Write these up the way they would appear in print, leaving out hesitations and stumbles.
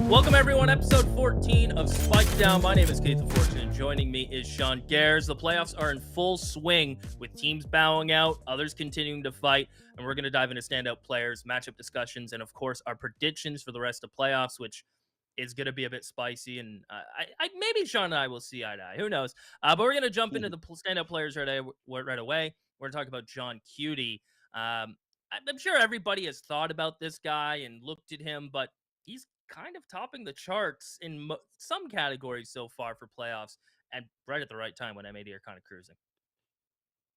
Welcome everyone, episode 14 of Spike Down. My name is Keith the Fortune, and joining me is Sean Gares. The playoffs are in full swing, with teams bowing out, others continuing to fight, and we're going to dive into standout players, matchup discussions, and of course our predictions for the rest of playoffs, which is going to be a bit spicy. And I maybe Sean and I will see eye to eye. Who knows? But we're going to jump into the standout players right away. We're going to talk about John Cutie. I'm sure everybody has thought about this guy and looked at him, but he's kind of topping the charts in some categories so far for playoffs, and right at the right time when M80 are kind of cruising.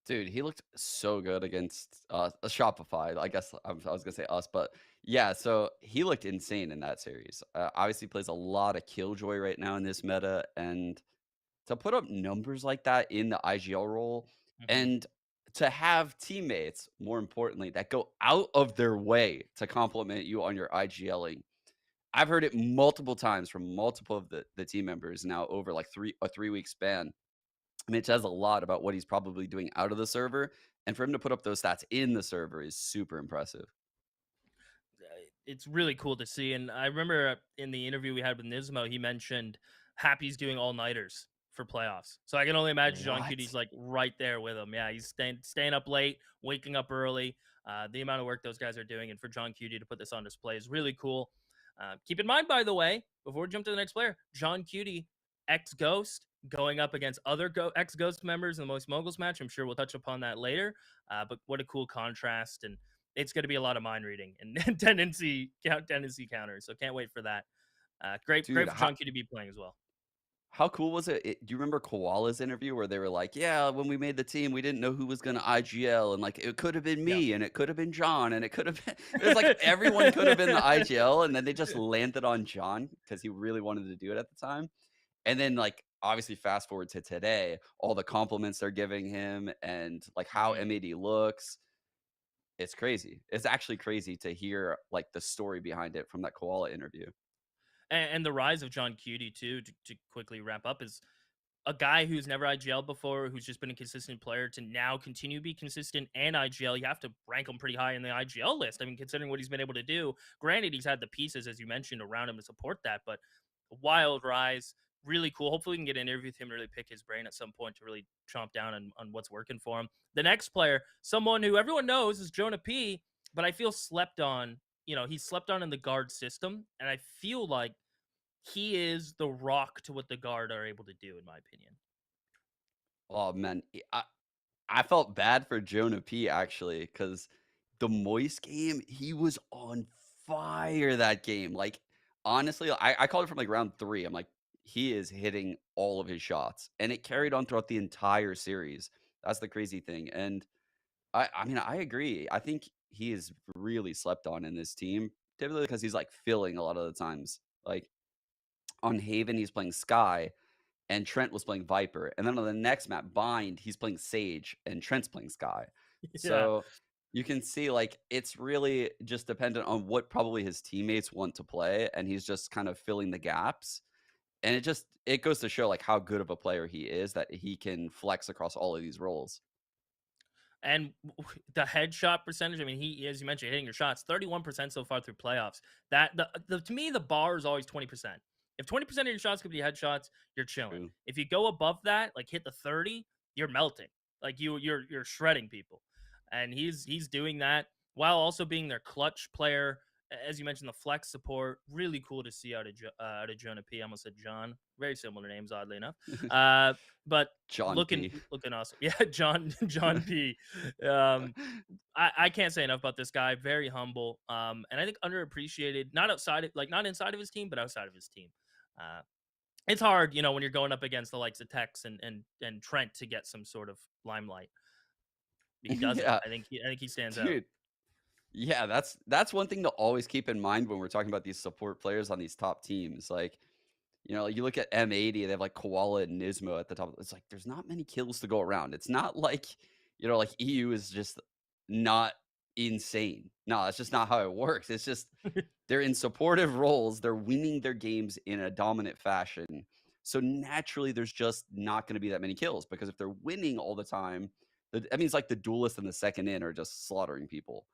Dude, he looked so good against Shopify. I guess I was gonna say us, but yeah. So he looked insane in that series. Obviously, plays a lot of Killjoy right now in this meta, and to put up numbers like that in the IGL role, and to have teammates, more importantly, that go out of their way to compliment you on your IGLing. I've heard it multiple times from multiple of the team members now over like a 3-week span. I mean, it says a lot about what he's probably doing out of the server, and for him to put up those stats in the server is super impressive. It's really cool to see, and I remember in the interview we had with Nismo, he mentioned Happy's doing all-nighters for playoffs. So I can only imagine John Cutie's like right there with him. Yeah, he's staying up late, waking up early. The amount of work those guys are doing, and for John Cutie to put this on display is really cool. Keep in mind, by the way, before we jump to the next player, John Cutie, ex-Ghost, going up against other ex-Ghost members in the Most Moguls match. I'm sure we'll touch upon that later. But what a cool contrast, and it's going to be a lot of mind reading and tendency counters. So can't wait for that. Great for John Cutie to be playing as well. How cool was it? Do you remember Koala's interview where they were like, yeah, when we made the team, we didn't know who was going to IGL. And like, it could have been me and it could have been John and it could have been, it was like everyone could have been the IGL. And then they just landed on John because he really wanted to do it at the time. And then like, obviously fast forward to today, all the compliments they're giving him and like how M80 looks. It's crazy. It's actually crazy to hear like the story behind it from that Koala interview. And the rise of John Cutie too, to quickly wrap up, is a guy who's never IGL before, who's just been a consistent player, to now continue to be consistent and IGL. You have to rank him pretty high in the IGL list. I mean, considering what he's been able to do. Granted, he's had the pieces, as you mentioned, around him to support that, but a wild rise, really cool. Hopefully we can get an interview with him and really pick his brain at some point to really chomp down on what's working for him. The next player, someone who everyone knows, is Jonah P, but I feel slept on. You know, he's slept on in the guard system, and I feel like he is the rock to what the guard are able to do, in my opinion. Oh man, I felt bad for Jonah P actually because the Moist game, he was on fire that game. Like honestly, I called it from like round 3. I'm like, he is hitting all of his shots, and it carried on throughout the entire series. That's the crazy thing, and I mean, I agree. I think he is really slept on in this team, typically because he's like filling a lot of the times. Like on Haven, he's playing Sky, and Trent was playing Viper. And then on the next map, Bind, he's playing Sage, and Trent's playing Sky. Yeah. So you can see, like, it's really just dependent on what probably his teammates want to play, and he's just kind of filling the gaps. And it goes to show, like, how good of a player he is, that he can flex across all of these roles. And the headshot percentage, I mean, he, as you mentioned, hitting your shots, 31% so far through playoffs. That to me, the bar is always 20%. If 20% of your shots could be headshots, you're chilling. True. If you go above that, like hit the 30, you're melting. Like you're shredding people. And he's doing that while also being their clutch player. As you mentioned, the flex support, really cool to see out of Jonah P. I almost said John. Very similar names, oddly enough. But John looking awesome. Yeah, John P. I can't say enough about this guy. Very humble. And I think underappreciated, not inside of his team, but outside of his team. It's hard, you know, when you're going up against the likes of Tex and Trent to get some sort of limelight. He does Yeah. it. I think he stands out. Yeah, that's one thing to always keep in mind when we're talking about these support players on these top teams. Like, you know, you look at M80, they have like Koala and Nismo at the top. It's like there's not many kills to go around. It's not like, you know, like EU is just not insane. No, that's just not how it works. It's just they're in supportive roles. They're winning their games in a dominant fashion. So naturally, there's just not going to be that many kills because if they're winning all the time, that means like the duelist and the second in are just slaughtering people.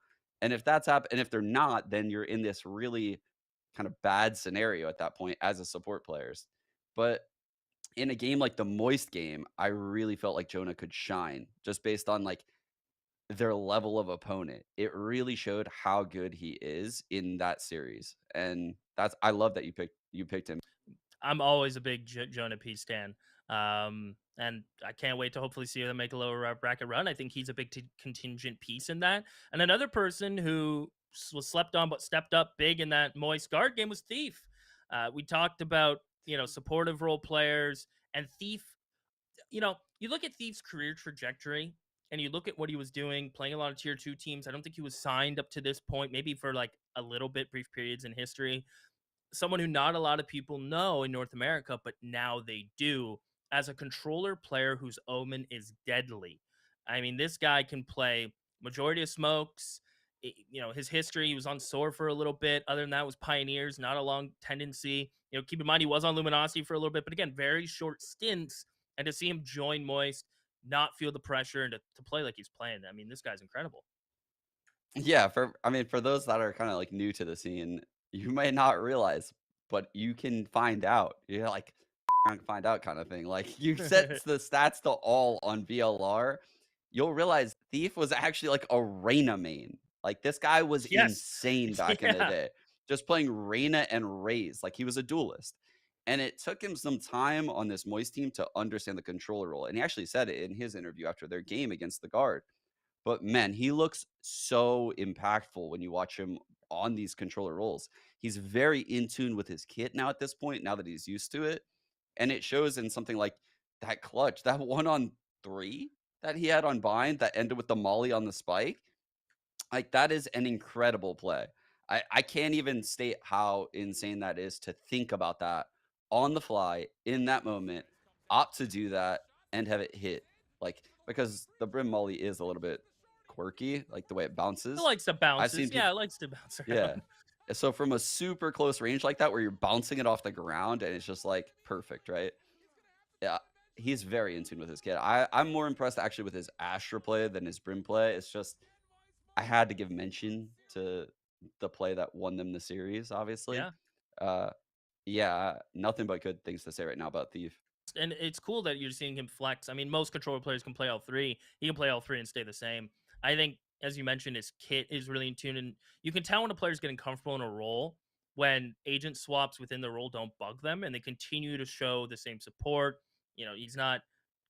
And if that's and if they're not, then you're in this really kind of bad scenario at that point as a support players. But in a game like the Moist game, I really felt like Jonah could shine just based on like their level of opponent. It really showed how good he is in that series. And I love that you picked him. I'm always a big Jonah P stan. And I can't wait to hopefully see them make a lower bracket run. I think he's a big contingent piece in that. And another person who was slept on but stepped up big in that Moist guard game was Thief. We talked about, supportive role players, and Thief, you look at Thief's career trajectory and you look at what he was doing, playing a lot of tier two teams. I don't think he was signed up to this point, maybe for like a little bit brief periods in history. Someone who not a lot of people know in North America, but now they do, as a controller player whose omen is deadly. I mean, this guy can play majority of smokes. His history, he was on SOAR for a little bit. Other than that, was Pioneers, not a long tendency. Keep in mind he was on Luminosity for a little bit, but again, very short stints. And to see him join Moist, not feel the pressure, and to play like he's playing, I mean, this guy's incredible. Yeah, for those that are kind of like new to the scene, you may not realize, but you can find out. You're like find out kind of thing. Like you set the stats to all on VLR, you'll realize Thief was actually like a Reyna main. Like this guy was Yes. insane back in the Yeah. day, just playing Reyna and Raze. Like he was a duelist. And it took him some time on this Moist team to understand the controller role. And he actually said it in his interview after their game against the guard. But man, he looks so impactful when you watch him on these controller roles. He's very in tune with his kit now at this point, now that he's used to it. And it shows in something like that clutch, that 1-on-3 that he had on Bind that ended with the molly on the spike. Like that is an incredible play. I can't even state how insane that is to think about that on the fly in that moment, opt to do that and have it hit. Like because the brim molly is a little bit quirky, like the way it It bounces. likes to I've bounces. seen Yeah, people, it likes to bounce yeah. around. So from a super close range like that, where you're bouncing it off the ground and it's just like perfect, right? Yeah, he's very in tune with his kid. I'm more impressed actually with his Astra play than his Brim play. It's just I had to give mention to the play that won them the series, obviously. Yeah. Uh, yeah, nothing but good things to say right now about Thief. And it's cool that you're seeing him flex. I mean, most controller players can play all three. He can play all three and stay the same. I think, as you mentioned, his kit is really in tune, and you can tell when a player's getting comfortable in a role when agent swaps within the role don't bug them, and they continue to show the same support. He's not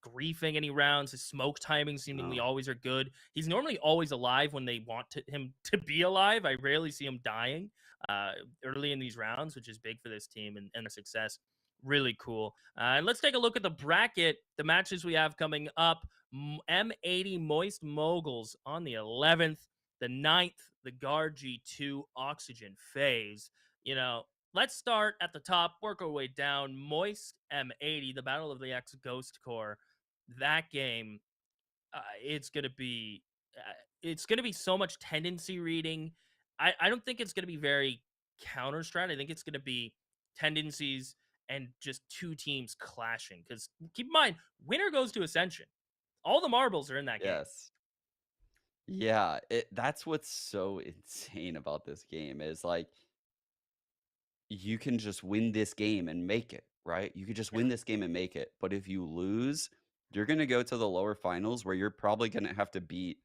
griefing any rounds. His smoke timing seemingly No. always are good. He's normally always alive when they want him to be alive. I rarely see him dying early in these rounds, which is big for this team and their success. Really cool. And let's take a look at the bracket, the matches we have coming up. M80 Moist Moguls on the 11th, the 9th, the Guard G2 Oxygen Phase. Let's start at the top, work our way down. Moist M80, the Battle of the X Ghost Core. That game, it's gonna be so much tendency reading. I don't think it's gonna be very counter strat. I think it's gonna be tendencies and just two teams clashing. Because keep in mind, winner goes to Ascension. All the marbles are in that game. Yes. Yeah, that's what's so insane about this game is like you can just win this game and make it, right? You could just Yeah. win this game and make it. But if you lose, you're going to go to the lower finals where you're probably going to have to beat,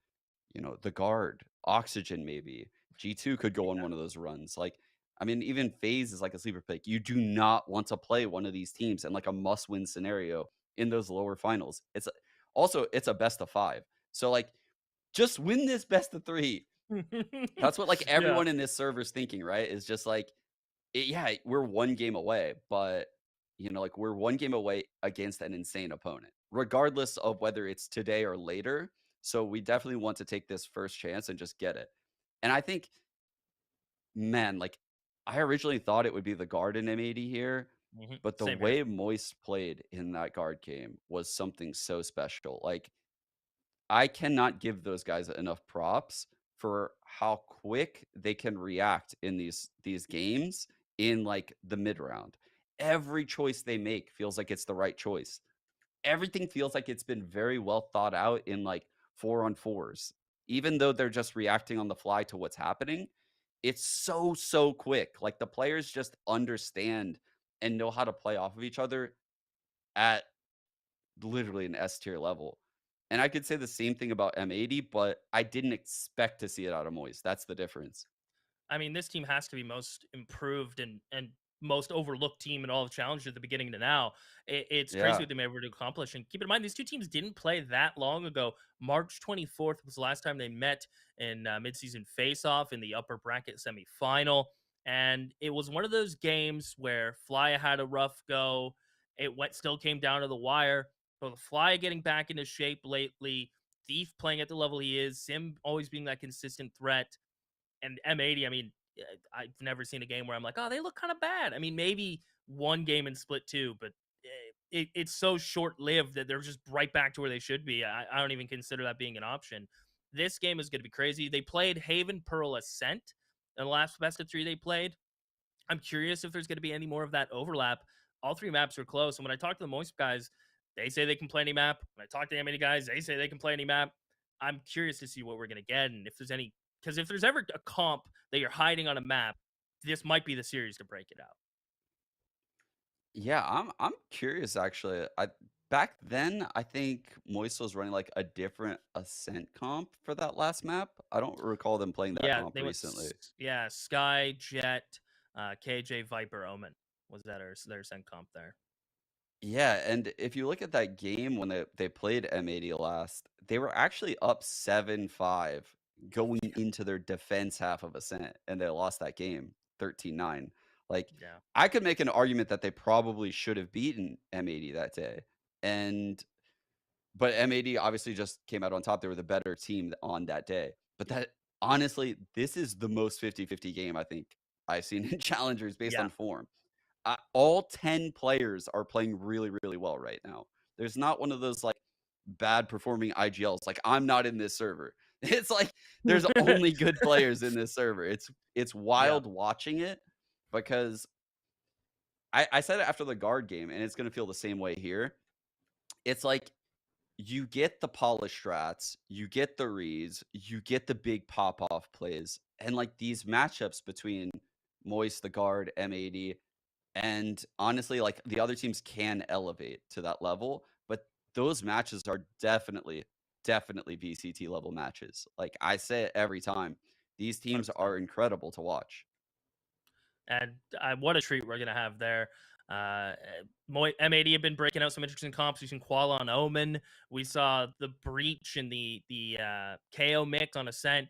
the guard, oxygen, maybe. G2 could go on Yeah. one of those runs. Like, I mean, even FaZe is like a sleeper pick. You do not want to play one of these teams in like a must win scenario in those lower finals. It's a best of 5. So, like, just win this best of 3. That's what like Yeah. everyone in this server's thinking, right? Is just like, yeah, we're one game away, but like we're one game away against an insane opponent, regardless of whether it's today or later. So we definitely want to take this first chance and just get it. And I think, man, like I originally thought it would be the guard in M80 here, but the Same here. way Moist played in that guard game was something so special. Like I cannot give those guys enough props for how quick they can react in these games in like the mid round. Every choice they make feels like it's the right choice. Everything feels like it's been very well thought out in like 4-on-4s. even though they're just reacting on the fly to what's happening, it's so quick. Like the players just understand and know how to play off of each other at literally an S tier level. And I could say the same thing about M80, but I didn't expect to see it out of Moist. That's the difference. I mean, this team has to be most improved and most overlooked team in all of Challenger at the beginning to now. It's crazy Yeah. what they were able to accomplish. And keep in mind, these two teams didn't play that long ago. March 24th was the last time they met in midseason face-off in the upper bracket semifinal. And it was one of those games where Flya had a rough go. Still came down to the wire. But with Flya getting back into shape lately, Thief playing at the level he is, Sim always being that consistent threat, and M80, I mean, I've never seen a game where I'm like, oh, they look kind of bad. I mean, maybe one game in split two, but it's so short lived that they're just right back to where they should be. I don't even consider that being an option. This game is going to be crazy. They played Haven, Pearl, Ascent in the last best of three they played. I'm curious if there's going to be any more of that overlap. All three maps are close. And when I talk to the Moist guys, they say they can play any map. When I talk to the many guys, they say they can play any map. I'm curious to see what we're going to get and if there's any, because if there's ever a comp that you're hiding on a map, this might be the series to break it out. Yeah, I'm curious actually. Back then I think Moist was running like a different Ascent comp for that last map. I don't recall them playing that Yeah, comp they went, recently. yeah, Sky, Jet, KJ, Viper, Omen was that their send comp there. Yeah, and if you look at that game when they played M80 last, they were actually up 7-5 going into their defense half of Ascent, and they lost that game 13-9. Like, Yeah, I could make an argument that they probably should have beaten M80 that day. And but M80 obviously just came out on top. They were the better team on that day. But yeah, that honestly, this is the most 50-50 game I think I've seen in challengers based yeah. on form. All 10 players are playing really well right now. There's not one of those like bad performing IGLs. Like I'm not in this server. It's like there's only good players in this server. It's Yeah, wild watching it because I said it after the guard game, and it's gonna feel the same way here. It's like you get the polish strats, you get the reads, you get the big pop off plays, and like these matchups between Moist, the guard, M80, and honestly, like, the other teams can elevate to that level, but those matches are definitely VCT level matches. Like, I say it every time. These teams 100%. are incredible to watch. And what a treat we're gonna have there. Uh, M80 have been breaking out some interesting comps. We've seen Koala on Omen. We saw the Breach and the KO mix on Ascent.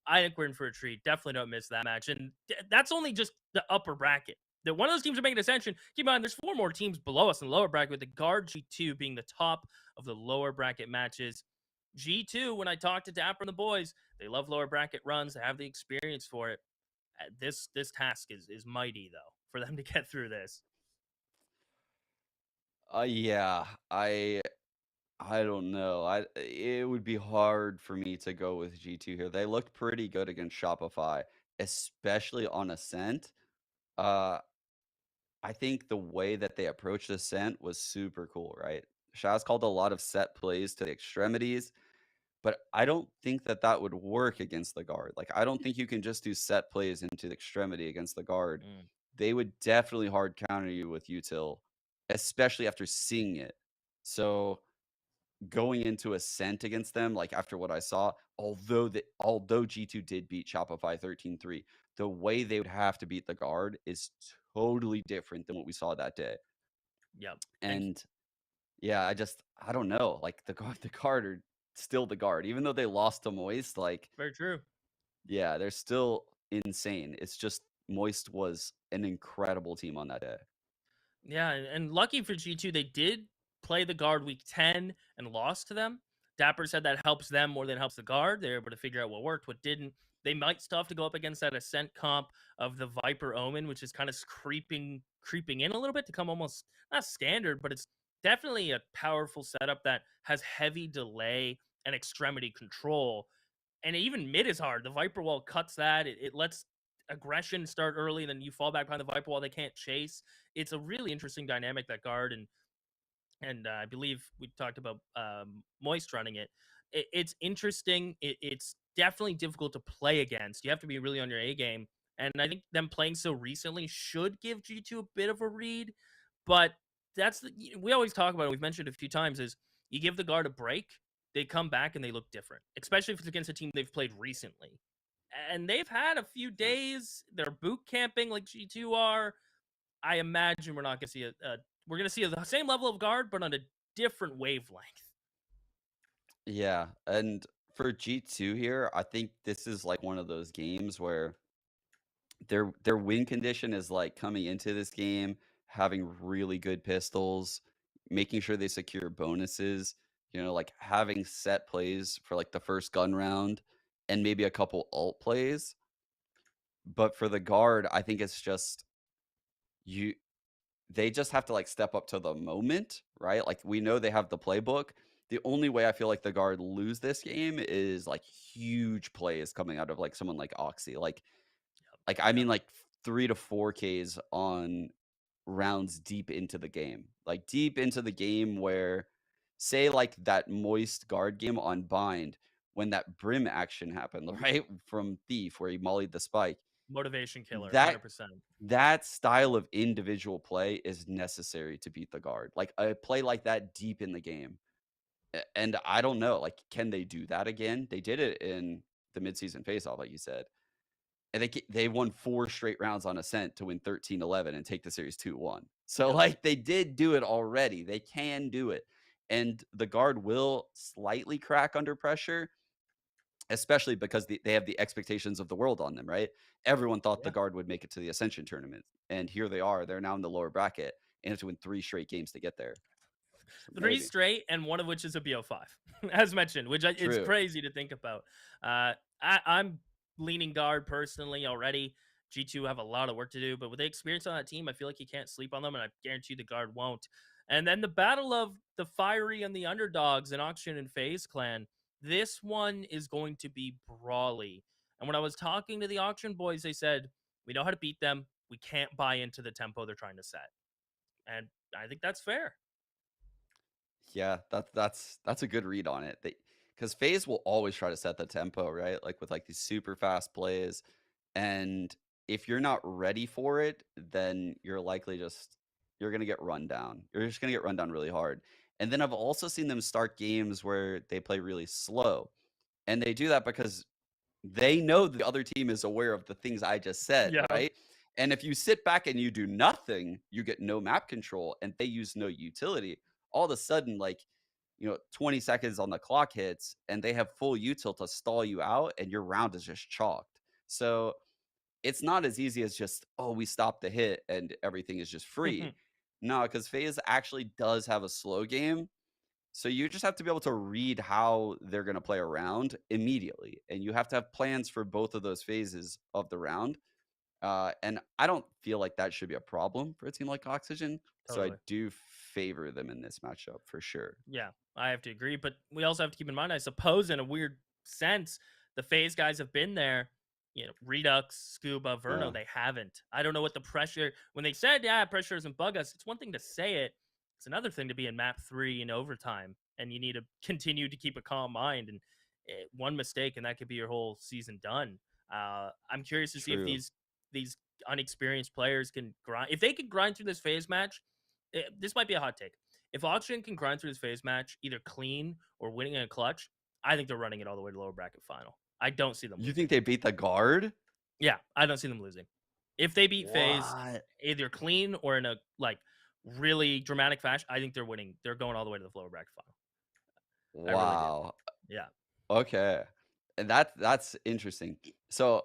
I think we're in for a treat. Definitely don't miss that match. And that's only just the upper bracket. That one of those teams are making Ascension. Keep in mind, there's four more teams below us in the lower bracket, with the Guard G2 being the top of the lower bracket matches. G2, when I talked to Dapper and the boys, they love lower bracket runs. They have the experience for it. This task is mighty though for them to get through this. Yeah, I don't know. It would be hard for me to go with G2 here. They looked pretty good against Shopify, especially on Ascent. Uh, I think the way that they approached Ascent was super cool, right? Shaz called a lot of set plays to the extremities, but I don't think that that would work against the guard. Like, I don't think you can just do set plays into the extremity against the guard. Mm, They would definitely hard counter you with util, especially after seeing it. So going into Ascent against them, like after what I saw, although G2 did beat Shopify 13-3, the way they would have to beat the guard is totally different than what we saw that day. yep. And And yeah, I don't know. Like the guard are still the guard. Even though they lost to Moist, like very true. yeah, they're still insane. It's just Moist was an incredible team on that day. Yeah, and lucky for G2, they did play the guard week 10 and lost to them. Dapper said that helps them more than it helps the guard. They're able to figure out what worked, what didn't. They might still have to go up against that Ascent comp of the Viper Omen, which is kind of creeping in a little bit to come almost not standard, but it's definitely a powerful setup that has heavy delay and extremity control. And even mid is hard. The Viper Wall cuts that. It lets aggression start early, and then you fall back behind the Viper Wall. They can't chase. It's a really interesting dynamic, that guard, and I believe we talked about Moist running it. it's interesting. It's definitely difficult to play against. You have to be really on your A game. And I think them playing so recently should give G2 a bit of a read. But we always talk about it. We've mentioned it a few times is you give the guard a break, they come back and they look different, especially if it's against a team they've played recently. And they've had a few Yeah. days. They're boot camping like G2 are. I imagine we're not going to see we're going to see the same level of guard, but on a different wavelength. Yeah, and for G2 here, I think this is like one of those games where their win condition is like coming into this game having really good pistols, making sure they secure bonuses, like having set plays for like the first gun round and maybe a couple alt plays. But for the guard, I think it's just you they just have to like step up to the moment, right? Like we know they have the playbook. The only way I feel like the guard lose this game is like huge plays coming out of like someone like Oxy. Like I Yep. mean like 3 to 4 Ks on rounds deep into the game. Like deep into the game where say like that moist guard game on Bind when that brim action happened, right? From Thief where he mollied the spike. Motivation killer, That 100%. that style of individual play is necessary to beat the guard. Like a play like that deep in the game. And I don't know, like, can they do that again? They did it in the midseason faceoff, like you said. And they won 4 straight rounds on Ascent to win 13-11 and take the series 2-1. So, Yep. like, they did do it already. They can do it. And the guard will slightly crack under pressure, especially because they have the expectations of the world on them, right? Everyone thought the Yeah. guard would make it to the Ascension Tournament. And here they are. They're now in the lower bracket and have to win 3 straight games to get there. So 3 maybe. straight, and one of which is a BO5, as mentioned, which it's True. crazy to think about. I'm leaning guard personally already. G2 have a lot of work to do, but with the experience on that team, I feel like you can't sleep on them, and I guarantee the guard won't. And then the battle of the fiery and the underdogs in Auction and FaZe Clan. This one is going to be brawly. And when I was talking to the Auction boys, they said, we know how to beat them. We can't buy into the tempo they're trying to set. And I think that's fair. Yeah, that's a good read on it. Because FaZe will always try to set the tempo, right? Like with like these super fast plays. And if you're not ready for it, then you're likely you're gonna get run down. You're just gonna get run down really hard. And then I've also seen them start games where they play really slow. And they do that because they know the other team is aware of the things I just said, Yeah. right? And if you sit back and you do nothing, you get no map control and they use no utility. All of a sudden, like, 20 seconds on the clock hits and they have full util to stall you out and your round is just chalked. So it's not as easy as just, oh, we stopped the hit and everything is just free. No, because FaZe actually does have a slow game. So you just have to be able to read how they're going to play around immediately. And you have to have plans for both of those phases of the round. And I don't feel like that should be a problem for a team like Oxygen. So I Totally. do favor them in this matchup for sure. Yeah, I have to agree. But we also have to keep in mind, I suppose, in a weird sense, the FaZe guys have been there. Redux, Scuba, Verno, Yeah, they haven't. I don't know what the pressure, when they said, yeah, pressure doesn't bug us, it's one thing to say it. It's another thing to be in map 3 in overtime. And you need to continue to keep a calm mind. And one mistake, and that could be your whole season done. I'm curious to see if true. these unexperienced players can grind. If they could grind through this FaZe match, this might be a hot take. If Auction can grind through this FaZe match, either clean or winning in a clutch, I think they're running it all the way to lower bracket final. I don't see them You losing. think they beat the guard? Yeah, I don't see them losing. If they beat FaZe, What? either clean or in a really dramatic fashion, I think they're winning. They're going all the way to the lower bracket final. I really do. Wow. Yeah. Okay. And that's interesting. So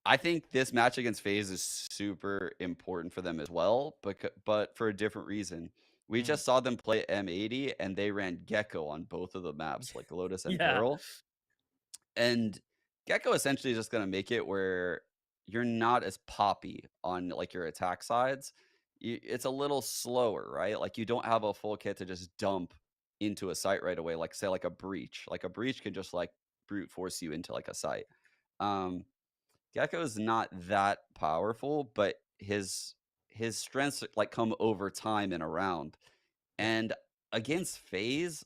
I think this match against FaZe is super important for them as well, but for a different reason. We Mm. just saw them play M80 and they ran Gecko on both of the maps, like Lotus and Yeah. Pearl. And Gecko essentially is just going to make it where you're not as poppy on like your attack sides. It's a little slower, right? Like you don't have a full kit to just dump into a site right away, like say like a breach. Like a breach can just like brute force you into like a site. Um, Gecko is not that powerful, but his strengths like come over time and around. Yeah. And against FaZe,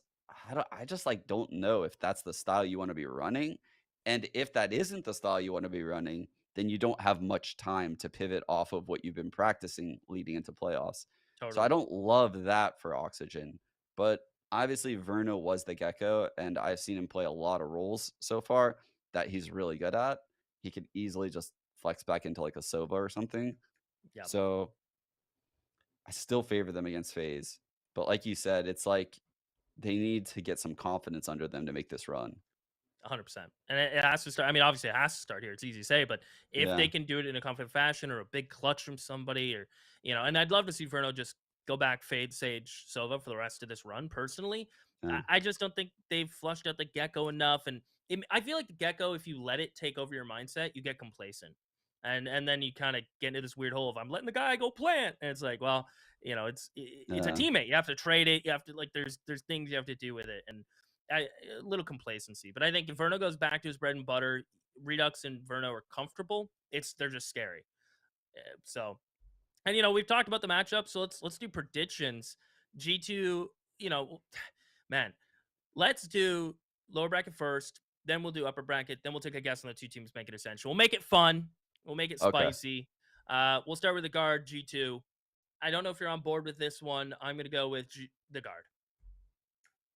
I just like don't know if that's the style you want to be running. And if that isn't the style you want to be running, then you don't have much time to pivot off of what you've been practicing leading into playoffs. So I Totally. don't love that for Oxygen. But obviously Verno was the gecko, and I've seen him play a lot of roles so far that he's really good at. He could easily just flex back into like a Sova or something. Yep. So I still favor them against FaZe. But like you said, it's like they need to get some confidence under them to make this run. 100%. And it has to start. I mean, obviously, it has to start here. It's easy to say, but if they Yeah, can do it in a confident fashion or a big clutch from somebody, or, and I'd love to see Verno just go back, fade Sage Sova for the rest of this run, personally. yeah, I just don't think they've flushed out the Gecko enough. And I feel like the Gecko, if you let it take over your mindset, you get complacent. And then you kind of get into this weird hole of I'm letting the guy go plant. And it's like, well, it's a yeah. teammate. You have to trade it. You have to, like, there's things you have to do with it. And a little complacency. But I think if Verno goes back to his bread and butter, Redux and Verno are comfortable. They're just scary. So, and we've talked about the matchup, so let's do predictions. G2, man, let's do lower bracket first, then we'll do upper bracket, then we'll take a guess on the two teams make it essential. We'll make it fun. We'll make it Okay. spicy. We'll start with the guard, G2. I don't know if you're on board with this one. I'm gonna go with the guard.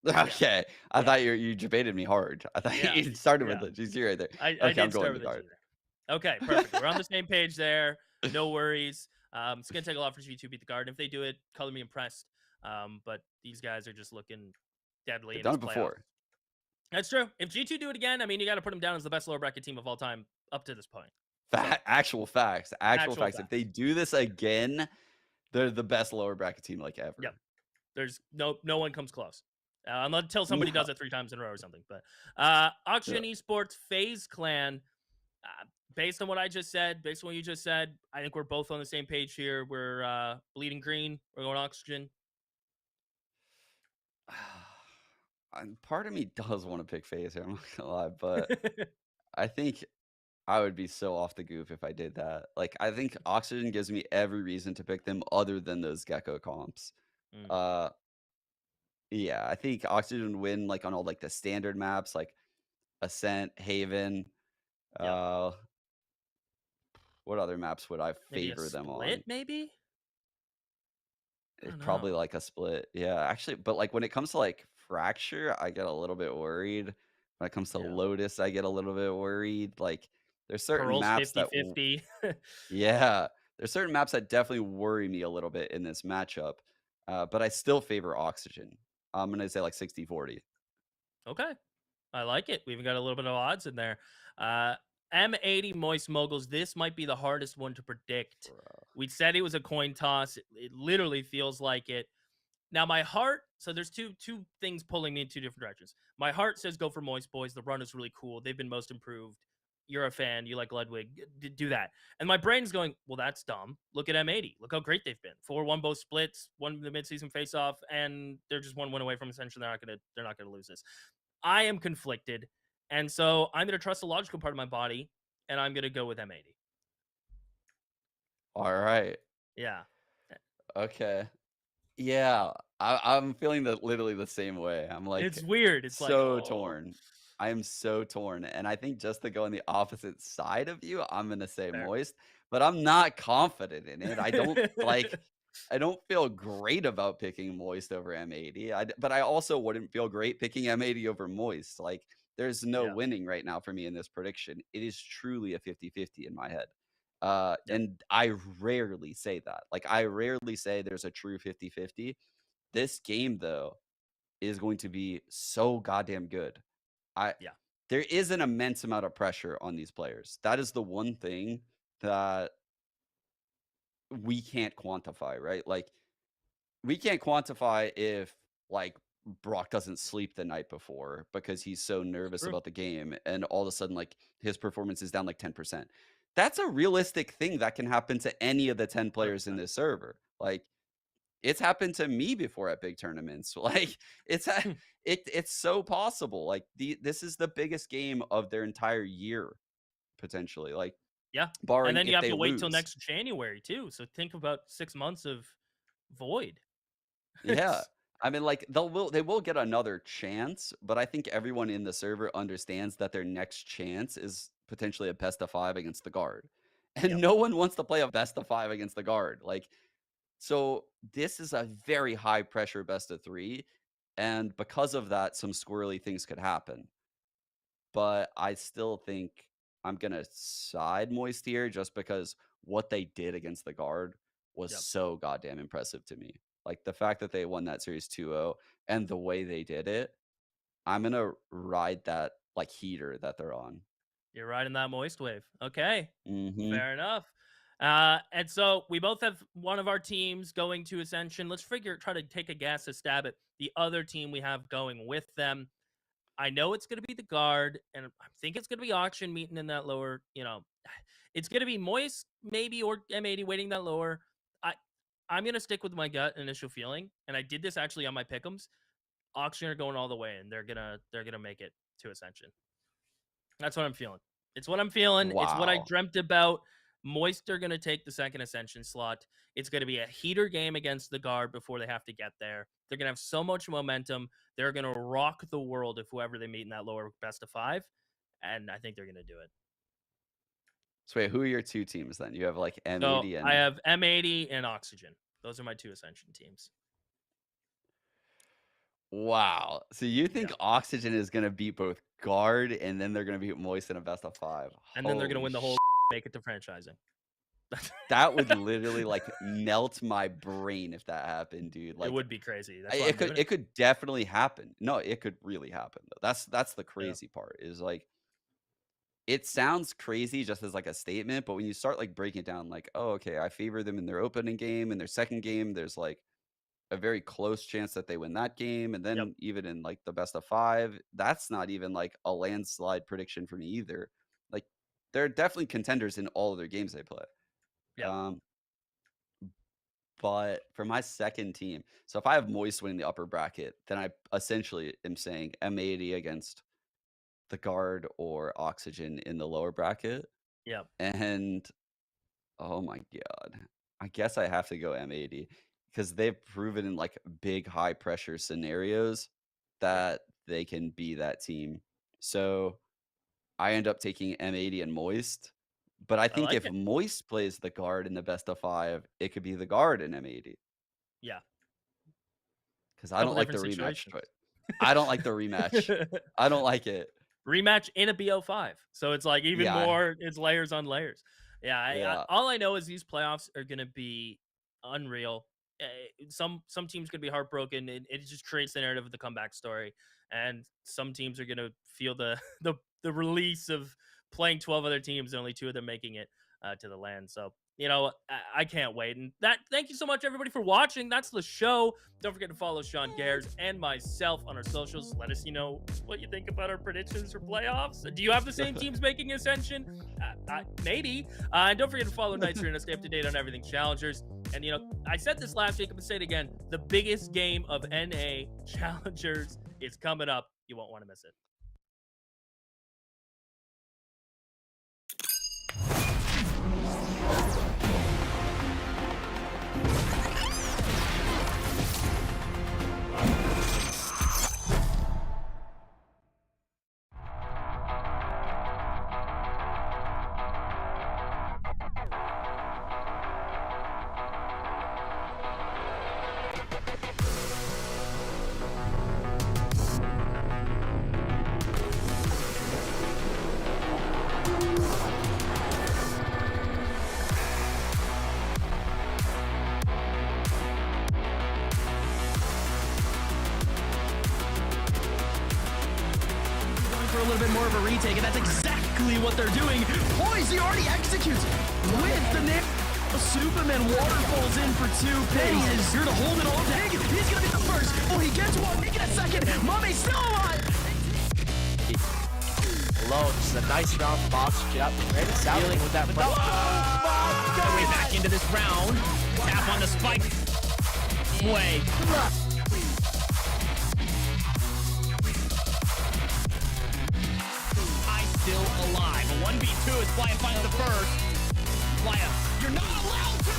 Yeah, Okay. I yeah, thought you debated me hard. I thought yeah, you started with yeah. the GC right there. I Okay, I'm did going start the with a guard. G there. Okay, perfect. We're on the same page there. No worries. It's gonna take a lot for G2 to beat the guard. If they do it, color me impressed. But these guys are just looking deadly They've in done this it playoff. before. That's true. If G2 do it again, I mean, you got to put them down as the best lower bracket team of all time up to this point. So, Actual facts. Actual actual facts. If they facts. do this again, they're the best lower bracket team like Yep. ever. There's no one comes close. Until somebody No. does it 3 times in a row or something. But Yeah. Oxygen Esports FaZe Clan. Based on what I just said, based on what you just said, I think we're both on the same page here. We're bleeding green. We're going Oxygen. Part of me does want to pick FaZe here, I'm not gonna lie, but I think I would be so off the goop if I did that. Like, I think Oxygen gives me every reason to pick them other than those Gecko comps. Mm, Uh, yeah, I think Oxygen would win like on all like the standard maps, like Ascent, Haven. yep. Uh, what other maps would I Maybe a favor them split, on? maybe? I It's don't probably know. like a split. Yeah, actually, but like when it comes to like Fracture, I get a little bit worried. When it comes to Yeah. Lotus, I get a little bit worried. Like there's certain Pearl's maps that 50-50. yeah, there's certain maps that definitely worry me a little bit in this matchup. But I still favor Oxygen. I'm gonna say like 60-40. Okay. I like it. We even got a little bit of odds in there. Uh, M80 Moist Moguls. This might be the hardest one to predict. Bro. We said it was a coin toss. It literally feels like it. Now my heart, so there's two things pulling me in two different directions. My heart says go for Moist Boys. The run is really cool. They've been most improved. You're a fan. You like Ludwig. Do that. And my brain's going, well, that's dumb. Look at M80. Look how great they've been. 4-1 both splits, won the midseason face-off, and they're just one win away from Ascension. They're not gonna lose this. I am conflicted, and so I'm gonna trust the logical part of my body, and I'm gonna go with M80. All right. Yeah. Okay. Yeah, I'm feeling that literally the same way. I'm like It's weird. It's like, so oh, torn. I am so torn. And I think just to go on the opposite side of you, I'm gonna say fair. Moist, but I'm not confident in it. I don't feel great about picking Moist over M80. But I also wouldn't feel great picking M80 over Moist. Like there's no Yeah. winning right now for me in this prediction. It is truly a 50-50 in my head. Yep. And I rarely say that. Like, I rarely say there's a true 50-50. This game, though, is going to be so goddamn good. I Yeah. There is an immense amount of pressure on these players. That is the one thing that we can't quantify, right? Like, we can't quantify if, like, Brock doesn't sleep the night before because he's so nervous True. about the game, and all of a sudden, like, his performance is down, like, 10%. That's a realistic thing that can happen to any of the 10 players in 100%. this server. Like, it's happened to me before at big tournaments. Like, it's so possible. Like, this is the biggest game of their entire year, potentially, like, Yeah. And barring then you if have they to wait till lose. next January too. So think about 6 months of void. Yeah. It's I mean, like they will get another chance, but I think everyone in the server understands that their next chance is potentially a best of 5 against the guard. And Yep. no one wants to play a best of 5 against the guard. Like, so this is a very high pressure best of 3. And because of that, some squirrely things could happen. But I still think I'm gonna side Moist here just because what they did against the guard was Yep. so goddamn impressive to me. Like the fact that they won that series 2-0 and the way they did it, I'm gonna ride that like heater that they're on. You're riding that moist wave. Okay. Mhm. Fair enough. And so we both have one of our teams going to Ascension. Let's try to take a guess, a stab at the other team we have going with them. I know it's going to be the guard, and I think it's going to be Auction meeting in that lower. It's going to be Moist maybe or M80 waiting that lower. I'm going to stick with my gut initial feeling, and I did this actually on my pick'ems. Auction are going all the way, and they're gonna make it to Ascension. That's what I'm feeling. It's what I'm feeling. It's what I Wow. dreamt about. Moist are going to take the second Ascension slot. It's going to be a heater game against the guard before they have to get there. They're going to have so much momentum. They're going to rock the world if whoever they meet in that lower best of 5. And I think they're going to do it. So wait, who are your 2 teams then? You have like So M80 I and have M80 and Oxygen. Those are my 2 Ascension teams. wow. So you Yeah. think Oxygen is gonna beat both guard and then they're gonna beat Moist in a best of 5? And then they're going to Holy win the whole sh make it to franchising. That would literally, like, melt my brain if that happened, dude. It Like, would be crazy. That's I why I'm doing it. it could definitely happen. No, it could really happen, though. That's the Yeah. crazy part is, like, it sounds crazy just as, like, a statement, but when you start, like, breaking it down, like, "Oh, okay, I favor them in their opening game, in their second game, there's, like, a very close chance that they win that game, and Yep. then even in, like, the best of 5, that's not even, like, a landslide prediction for me either." Like, they're definitely contenders in all of their games they play. Yep. Um But for my second team, so if I have Moist winning the upper bracket, then I essentially am saying M80 against the guard or Oxygen in the lower bracket. Yep. And oh my god, I guess I have to go M80 because they've proven in like big high pressure scenarios Yeah. that they can be that team. So I end up taking M80 and Moist. But I I think like if it. Moist plays the guard in the best of 5, it could be the guard in M80. Yeah. 'Cause I don't Couple like the different rematch situations. choice. I don't like the rematch. I don't like it. Rematch in a BO5. So it's like even Yeah, more, it's layers on layers. Yeah, yeah. all I know is these playoffs are going to be unreal. Some teams going to be heartbroken. It just creates the narrative of the comeback story, and some teams are going to feel the the release of playing 12 other teams and only 2 of them making it to the land. So I can't wait. And thank you so much, everybody, for watching. That's the show. Don't forget to follow Sean Gares and myself on our socials. Let us know what you think about our predictions for playoffs. Do you have the same teams making Ascension? Maybe. And don't forget to follow Nights Arena. Stay up to date on everything Challengers. And, I said this last week. I'm going to say it again. The biggest game of NA Challengers is coming up. You won't want to miss it. For a little bit more of a retake, and that's exactly what they're doing. Boys, he already executes with the nail. Superman waterfalls in for 2. Petty is here to hold it all. Dang, he's gonna be the first. Oh, he gets one, making a second. Mummy's still alive. Low, just a nice round from Oxygen up. Ready to dealing with that. Oh my God! Way back into this round. Tap on the spike. Way. Still alive. A 1v2 is Flya finally the first. Flya, you're not allowed to do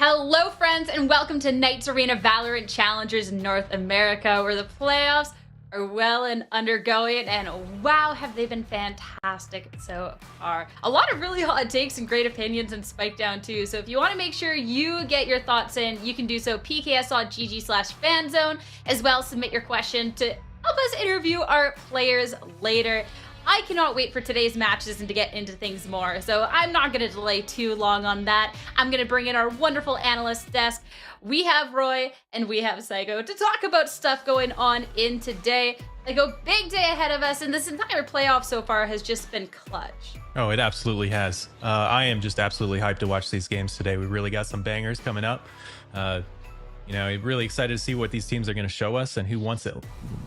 Hello friends and welcome to Knights Arena Valorant Challengers North America, where the playoffs are well and undergoing, and wow, have they been fantastic so far. A lot of really hot takes and great opinions in Spike Down too, so if you want to make sure you get your thoughts in, you can do so pks.gg/fanzone, as well submit your question to help us interview our players later. I cannot wait for today's matches and to get into things more, so I'm not going to delay too long on that. I'm going to bring in our wonderful analyst desk. We have Roy and we have Psycho to talk about stuff going on in today. Like a big day ahead of us, and this entire playoff so far has just been clutch. Oh, it absolutely has. I am just absolutely hyped to watch these games today. We really got some bangers coming up. You know, really excited to see what these teams are going to show us and who wants it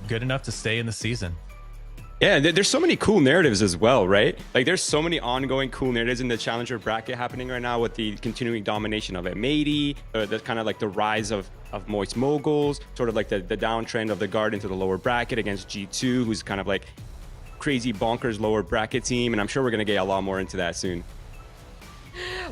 good enough to stay in the season. Yeah, there's so many cool narratives as well, right? Like there's so many ongoing cool narratives in the challenger bracket happening right now with the continuing domination of M80, the kind of like the rise of Moist Moguls, sort of like the downtrend of the Guard into the lower bracket against G2, who's kind of like crazy bonkers lower bracket team. And I'm sure we're going to get a lot more into that soon.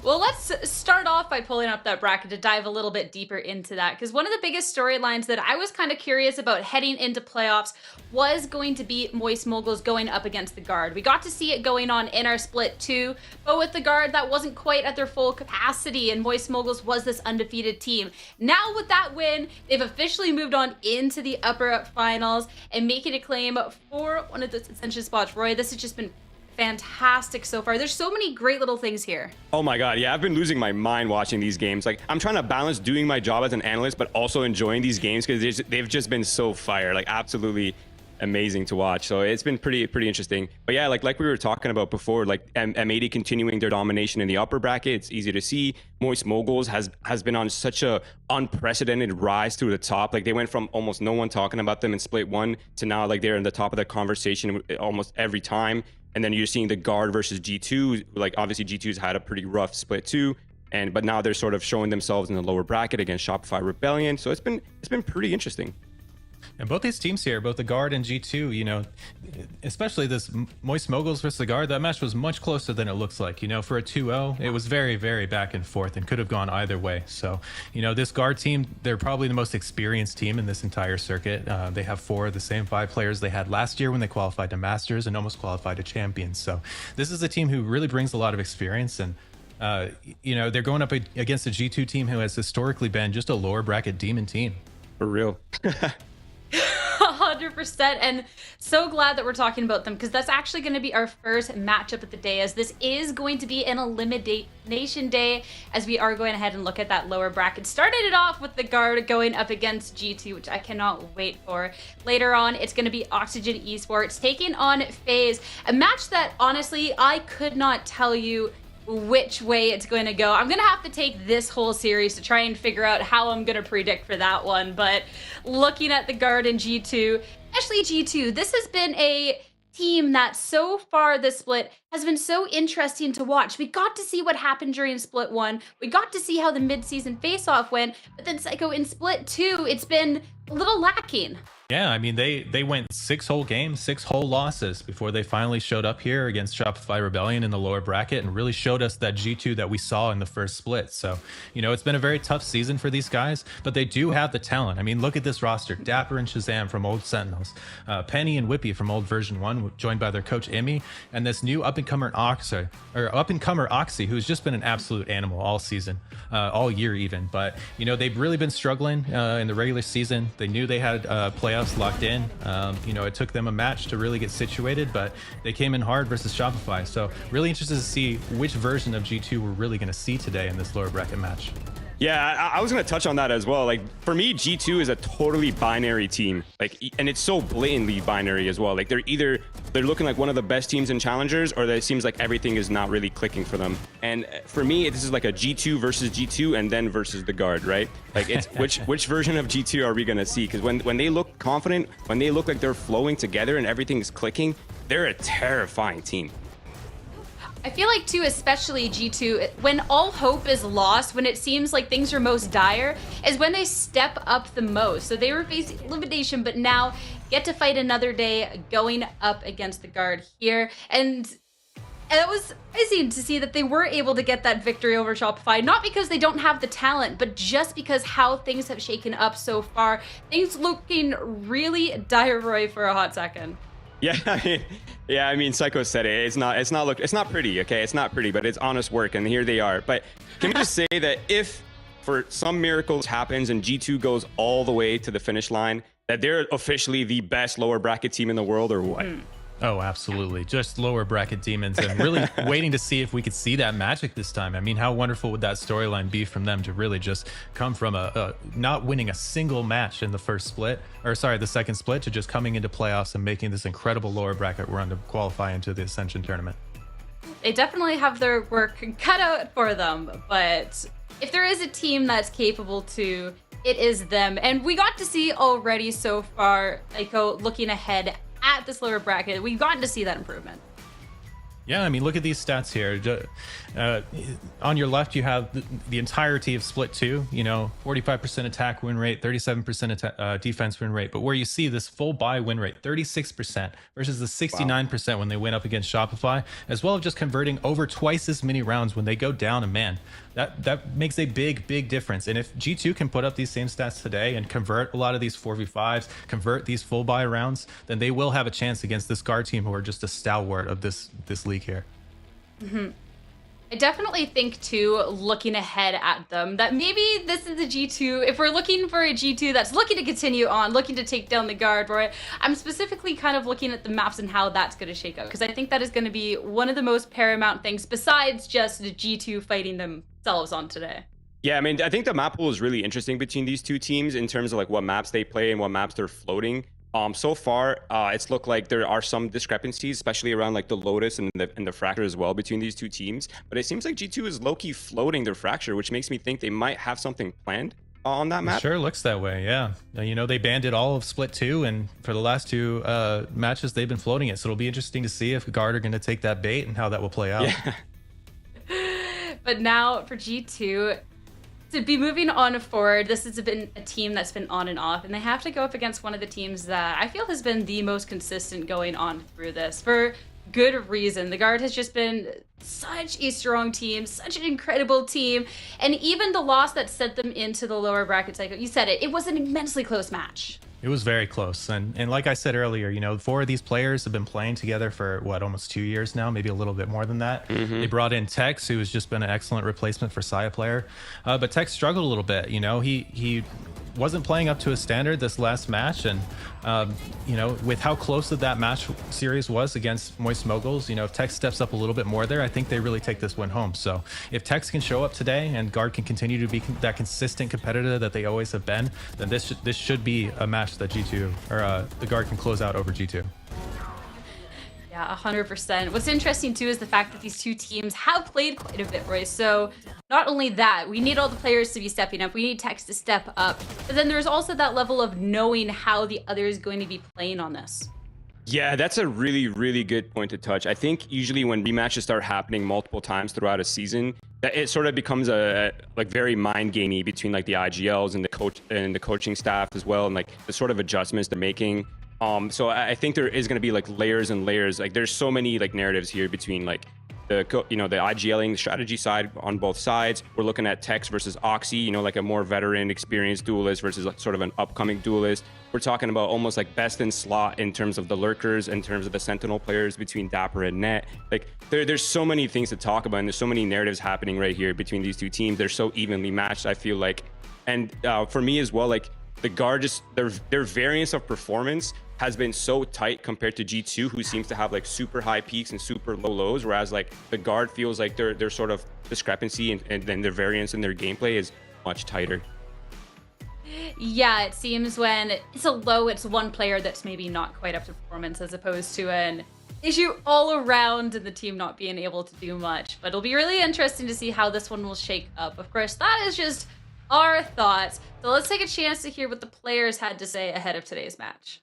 Well, let's start off by pulling up that bracket to dive a little bit deeper into that, because one of the biggest storylines that I was kind of curious about heading into playoffs was going to be Moist Moguls going up against the Guard. We got to see it going on in our split too, but with the Guard, that wasn't quite at their full capacity, and Moist Moguls was this undefeated team. Now with that win, they've officially moved on into the upper finals and making a claim for one of the Ascension spots. Roy, this has just been fantastic so far. There's so many great little things here. Oh my god, yeah, I've been losing my mind watching these games. Like I'm trying to balance doing my job as an analyst but also enjoying these games because they've just been so fire, like absolutely amazing to watch. So it's been pretty interesting. But yeah, like we were talking about before, like M80 continuing their domination in the upper bracket. It's easy to see. Moist Moguls has been on such a unprecedented rise to the top. Like they went from almost no one talking about them in split one to now like they're in the top of the conversation almost every time. And then you're seeing the Guard versus G2. Like obviously G2's had a pretty rough split too, but now they're sort of showing themselves in the lower bracket against Shopify Rebellion. So it's been pretty interesting. And both these teams here, both the Guard and G2, you know, especially this Moist Moguls versus the Guard, that match was much closer than it looks like. You know, for a 2-0, it was very, very back and forth and could have gone either way. So, you know, this Guard team, they're probably the most experienced team in this entire circuit. They have 4 of the same 5 players they had last year when they qualified to Masters and almost qualified to Champions. So this is a team who really brings a lot of experience, and you know, they're going up against a G2 team who has historically been just a lower bracket demon team. For real. 100%, and so glad that we're talking about them, because that's actually going to be our first matchup of the day, as this is going to be an elimination day, as we are going ahead and look at that lower bracket. Started it off with the Guard going up against G2, which I cannot wait for. Later on, it's going to be Oxygen Esports taking on FaZe, a match that honestly I could not tell you which way it's going to go. I'm going to have to take this whole series to try and figure out how I'm going to predict for that one. But looking at the Guard and G2, especially G2, this has been a team that so far this split has been so interesting to watch. We got to see what happened during split 1. We got to see how the mid-season face-off went. But then Psycho, in split 2, it's been a little lacking. Yeah, I mean, they went 6 whole games, 6 whole losses before they finally showed up here against Shopify Rebellion in the lower bracket and really showed us that G2 that we saw in the first split. So, you know, it's been a very tough season for these guys, but they do have the talent. I mean, look at this roster. Dapper and Shazam from old Sentinels, Penny and Whippy from old version 1, joined by their coach Emmy, and this new up-and-comer Oxy, who's just been an absolute animal all season, all year even. But, you know, they've really been struggling in the regular season. They knew they had playoffs locked in. You know, it took them a match to really get situated, but they came in hard versus Shopify. So really interested to see which version of G2 we're really going to see today in this lower bracket match. Yeah, I was going to touch on that as well. Like for me, G2 is a totally binary team. Like, and it's so blatantly binary as well. Like they're looking like one of the best teams in challengers, or it seems like everything is not really clicking for them. And for me, this is like a G2 versus G2 and then versus the Guard, right? Like it's which version of G2 are we going to see? Because when they look confident, when they look like they're flowing together and everything is clicking, they're a terrifying team. I feel like too, especially G2, when all hope is lost, when it seems like things are most dire, is when they step up the most. So they were facing elimination, but now get to fight another day going up against the Guard here. And And it was amazing to see that they were able to get that victory over Shopify, not because they don't have the talent, but just because how things have shaken up so far. Things looking really dire for a hot second. Yeah, I mean, Psycho said it. It's not pretty, okay? It's not pretty, but it's honest work, and here they are. But can we just say that if for some miracles happens and G2 goes all the way to the finish line, that they're officially the best lower bracket team in the world, or what? Oh, absolutely. Just lower bracket demons, and really waiting to see if we could see that magic this time. I mean, how wonderful would that storyline be from them to really just come from a not winning a single match in the first split, or sorry, the second split, to just coming into playoffs and making this incredible lower bracket run to qualify into the Ascension Tournament. They definitely have their work cut out for them, but if there is a team that's capable to, it is them. And we got to see already so far, Aiko, looking ahead at this lower bracket, we've gotten to see that improvement. Yeah, I mean, look at these stats here. On your left, you have the entirety of Split 2, 45% attack win rate, 37% defense win rate. But where you see this full buy win rate, 36% versus the 69% when they went up against Shopify, as well as just converting over twice as many rounds when they go down a man. That makes a big difference. And if G2 can put up these same stats today and convert a lot of these 4v5s, convert these full buy rounds, then they will have a chance against this Guard team, who are just a stalwart of this league here. I definitely think too, looking ahead at them, that maybe this is a G2, if we're looking for a G2 that's looking to continue on, looking to take down the Guard, right? I'm specifically kind of looking at the maps and how that's going to shake out, because I think that is going to be one of the most paramount things besides just the G2 fighting themselves on today. Yeah, I mean, I think the map pool is really interesting between these two teams in terms of like what maps they play and what maps they're floating. So far, it's looked like there are some discrepancies, especially around like the Lotus and the Fracture as well between these two teams. But it seems like G2 is low-key floating their Fracture, which makes me think they might have something planned on that map. It sure looks that way, yeah. They banned it all of Split 2, and for the last two matches, they've been floating it. So it'll be interesting to see if Guard are going to take that bait and how that will play out. Yeah. But now for G2, to be moving on forward, this has been a team that's been on and off, and they have to go up against one of the teams that I feel has been the most consistent going on through this for good reason. The Guard has just been such a strong team, such an incredible team, and even the loss that sent them into the lower bracket cycle, you said it was an immensely close match. It was very close. And like I said earlier, 4 of these players have been playing together for, almost 2 years now, maybe a little bit more than that. They brought in Tex, who has just been an excellent replacement for Saya player. But Tex struggled a little bit. He wasn't playing up to his standard this last match. And, with how close that match series was against Moist Moguls, if Tex steps up a little bit more there, I think they really take this win home. So if Tex can show up today and Guard can continue to be that consistent competitor that they always have been, then this should be a match that G2 or the Guard can close out over G2. Yeah, 100%. What's interesting too is the fact that these two teams have played quite a bit, Royce. So not only that, we need all the players to be stepping up. We need Tex to step up. But then there's also that level of knowing how the other is going to be playing on this. Yeah, that's a really good point to touch. I think usually when rematches start happening multiple times throughout a season, that it sort of becomes a very mind gamey between like the IGLs and the coach and the coaching staff as well, and like the sort of adjustments they're making. So I think there is going to be like layers and layers. Like there's so many like narratives here between like the IGLing, the strategy side on both sides. We're looking at Tex versus Oxy, like a more veteran, experienced duelist versus like sort of an upcoming duelist. We're talking about almost like best in slot in terms of the lurkers, in terms of the Sentinel players between Dapper and Net. Like there's so many things to talk about, and there's so many narratives happening right here between these two teams. They're so evenly matched, I feel like. And for me as well, like the Guard, just their variance of performance has been so tight compared to G2, who seems to have like super high peaks and super low lows, whereas like the Guard feels like their sort of discrepancy and then their variance in their gameplay is much tighter. Yeah, it seems when it's a low, it's one player that's maybe not quite up to performance, as opposed to an issue all around and the team not being able to do much. But it'll be really interesting to see how this one will shake up. Of course, that is just our thoughts. So let's take a chance to hear what the players had to say ahead of today's match.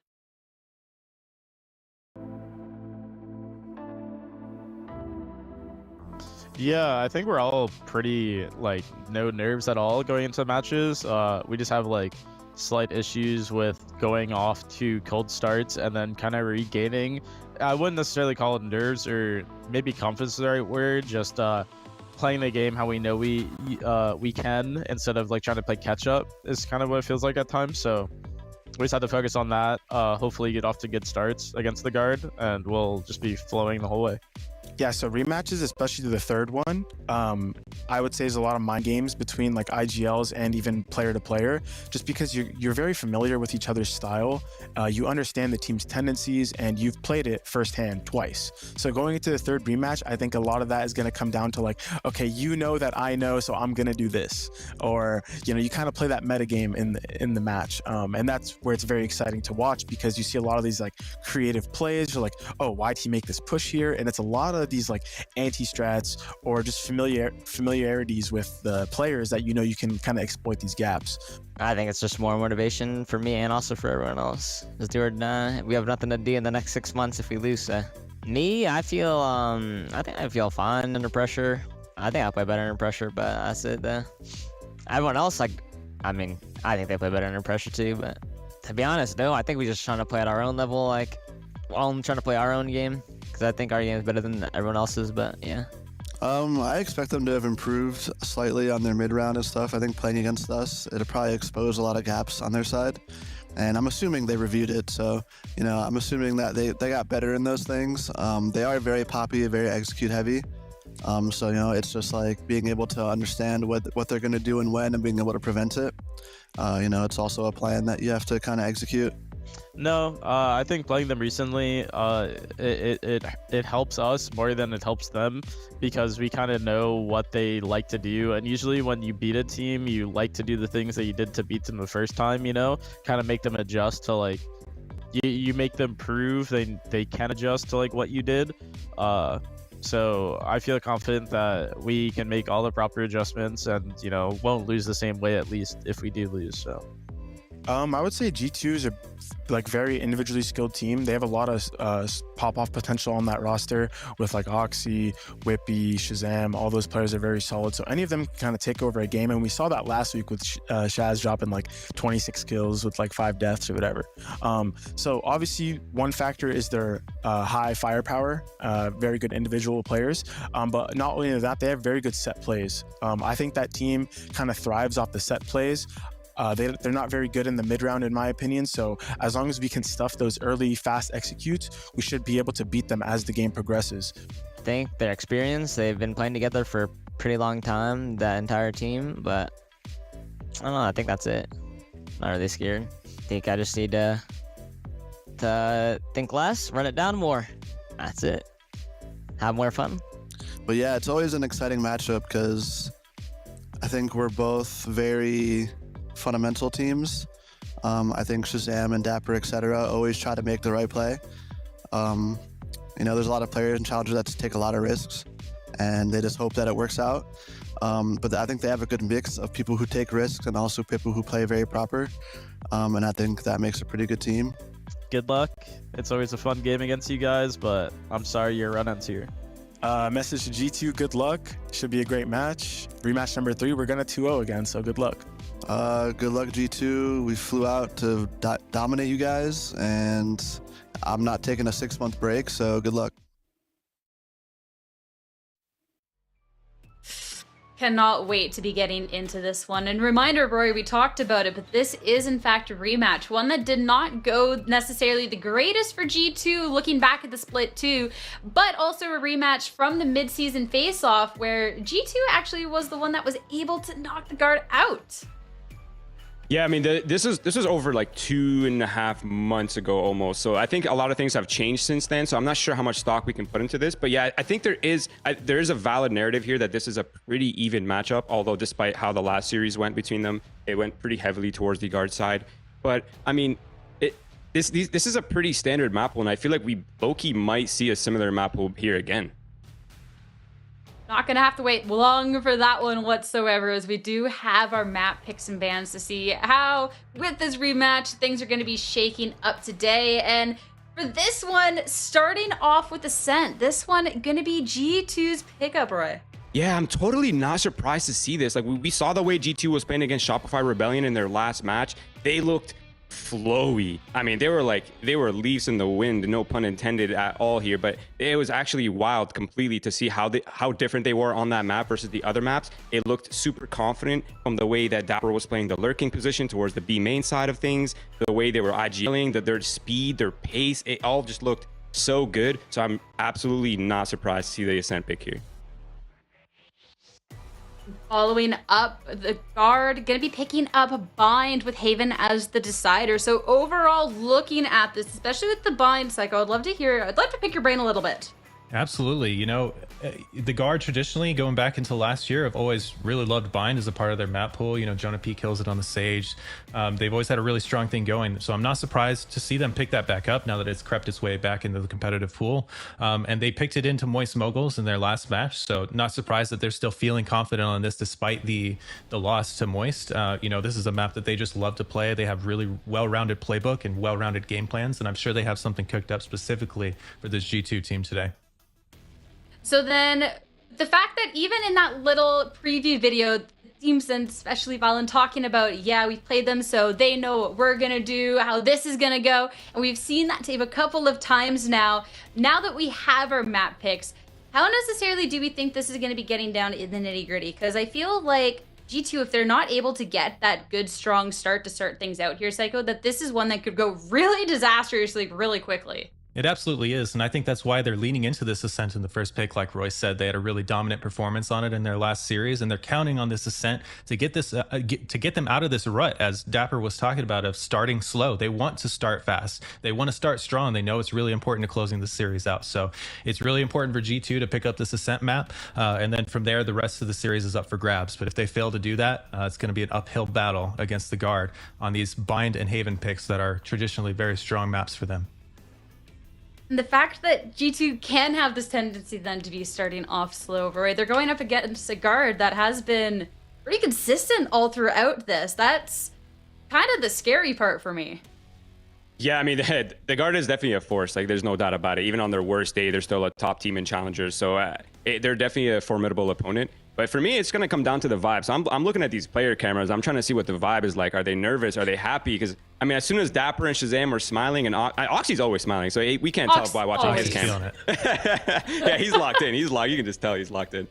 Yeah, I think we're all pretty like no nerves at all going into matches. We just have like slight issues with going off to cold starts and then kind of regaining. I wouldn't necessarily call it nerves, or maybe confidence is the right word, just playing the game how we know we can, instead of like trying to play catch up, is kind of what it feels like at times. So we just have to focus on that, hopefully get off to good starts against the guard, and we'll just be flowing the whole way. Yeah, so rematches, especially the third one, I would say is a lot of mind games between like IGLs and even player to player, just because you're very familiar with each other's style. You understand the team's tendencies, and you've played it firsthand twice. So going into the third rematch, I think a lot of that is going to come down to like, okay, you know that I know, so I'm going to do this. Or, you know, you kind of play that meta game in the match. And that's where it's very exciting to watch, because you see a lot of these like creative plays. You're like, oh, why'd he make this push here? And it's a lot of these like anti-strats or just familiarities with the players that you know you can kind of exploit these gaps. I think it's just more motivation for me and also for everyone else. Just do it. We have nothing to do in the next 6 months if we lose. Me, I feel I think I feel fine under pressure. I think I play better under pressure, but that's it. Everyone else, like, I mean, I think they play better under pressure too. But to be honest, no, I think we're just trying to play at our own level. Like, I'm trying to play our own game, because I think our game is better than everyone else's. But yeah. I expect them to have improved slightly on their mid-round and stuff. I think playing against us, it'll probably expose a lot of gaps on their side. And I'm assuming they reviewed it, so, you know, I'm assuming that they got better in those things. They are very poppy, very execute heavy. So, you know, it's just like being able to understand what they're going to do and when, and being able to prevent it. You know, it's also a plan that you have to kind of execute. No, I think playing them recently, it helps us more than it helps them, because we kind of know what they like to do. And usually when you beat a team, you like to do the things that you did to beat them the first time, you know, kind of make them adjust to like, you make them prove they can adjust to like what you did. So I feel confident that we can make all the proper adjustments, and, you know, won't lose the same way, at least if we do lose. So I would say G2 is a like very individually skilled team. They have a lot of pop-off potential on that roster with like Oxy, Whippy, Shazam. All those players are very solid. So any of them can kind of take over a game. And we saw that last week with Shaz dropping like 26 kills with like 5 deaths or whatever. So obviously one factor is their high firepower, very good individual players. But not only that, they have very good set plays. I think that team kind of thrives off the set plays. They're not very good in the mid-round, in my opinion, so as long as we can stuff those early fast executes, we should be able to beat them as the game progresses. I think their experience, they've been playing together for a pretty long time, that entire team, but I don't know, I think that's it. Not really scared. I think I just need to think less, run it down more. That's it. Have more fun. But yeah, it's always an exciting matchup, because I think we're both very fundamental teams. I think Shazam and Dapper, etc., always try to make the right play. You know, there's a lot of players and challengers that take a lot of risks, and they just hope that it works out. But I think they have a good mix of people who take risks and also people who play very proper. And I think that makes a pretty good team. good luck. It's always a fun game against you guys, but I'm sorry your run-ins here. Message to G2, good luck. Should be a great match. Rematch number 3, we're gonna 2-0 again, so good luck. Good luck, G2. We flew out to dominate you guys, and I'm not taking a 6-month break, so good luck. Cannot wait to be getting into this one. And reminder, Rory, we talked about it, but this is in fact a rematch. One that did not go necessarily the greatest for G2 looking back at the split too, but also a rematch from the mid-season face-off where G2 actually was the one that was able to knock the guard out. Yeah, I mean, this is over like 2.5 months ago almost. So I think a lot of things have changed since then. So I'm not sure how much stock we can put into this. But yeah, I think there is a valid narrative here that this is a pretty even matchup. Although despite how the last series went between them, it went pretty heavily towards the guard side. But I mean, this is a pretty standard map pool, and I feel like we low-key might see a similar map pool here again. Not gonna have to wait long for that one whatsoever, as we do have our map picks and bans to see how, with this rematch, things are gonna be shaking up today. And for this one, starting off with Ascent, this one gonna be G2's pickup, Roy. Yeah, I'm totally not surprised to see this. Like we saw the way G2 was playing against Shopify Rebellion in their last match. They looked flowy. I mean, they were leaves in the wind, no pun intended at all here, but it was actually wild completely to see how different they were on that map versus the other maps. It looked super confident from the way that Dapper was playing the lurking position towards the B main side of things, the way they were IGLing, their speed, their pace, it all just looked so good. So I'm absolutely not surprised to see the Ascent pick here. Following up, the guard going to be picking up Bind with Haven as the decider. So overall, looking at this, especially with the Bind cycle, I'd love to pick your brain a little bit. Absolutely. You know, the guard traditionally, going back into last year, have always really loved Bind as a part of their map pool. You know, Jonah P kills it on the Sage. They've always had a really strong thing going. So I'm not surprised to see them pick that back up now that it's crept its way back into the competitive pool. And they picked it into Moist Moguls in their last match. So not surprised that they're still feeling confident on this despite the loss to Moist. You know, this is a map that they just love to play. They have really well-rounded playbook and well-rounded game plans. And I'm sure they have something cooked up specifically for this G2 team today. So then the fact that even in that little preview video, teams and especially Valen talking about, yeah, we played them, so they know what we're going to do, how this is going to go. And we've seen that tape a couple of times now. Now that we have our map picks, how necessarily do we think this is going to be getting down in the nitty gritty? Because I feel like G2, if they're not able to get that good, strong start to start things out here, Psycho, that this is one that could go really disastrously really quickly. It absolutely is, and I think that's why they're leaning into this Ascent in the first pick. Like Royce said, they had a really dominant performance on it in their last series, and they're counting on this Ascent to get this to get them out of this rut, as Dapper was talking about, of starting slow. They want to start fast. They want to start strong. They know it's really important to closing the series out. So it's really important for G2 to pick up this Ascent map, and then from there, the rest of the series is up for grabs. But if they fail to do that, it's going to be an uphill battle against the Guard on these Bind and Haven picks that are traditionally very strong maps for them. And the fact that G2 can have this tendency then to be starting off slow, right? They're going up against a guard that has been pretty consistent all throughout this. That's kind of the scary part for me. Yeah, I mean, the guard is definitely a force. Like, there's no doubt about it. Even on their worst day, they're still a top team in challengers. So they're definitely a formidable opponent. But for me, it's going to come down to the vibe. So I'm looking at these player cameras. I'm trying to see what the vibe is like. Are they nervous? Are they happy? Because, I mean, as soon as Dapper and Shazam are smiling, and Oxy's always smiling, so we can't tell by watching his camera. Yeah, he's locked in. He's locked. You can just tell he's locked in.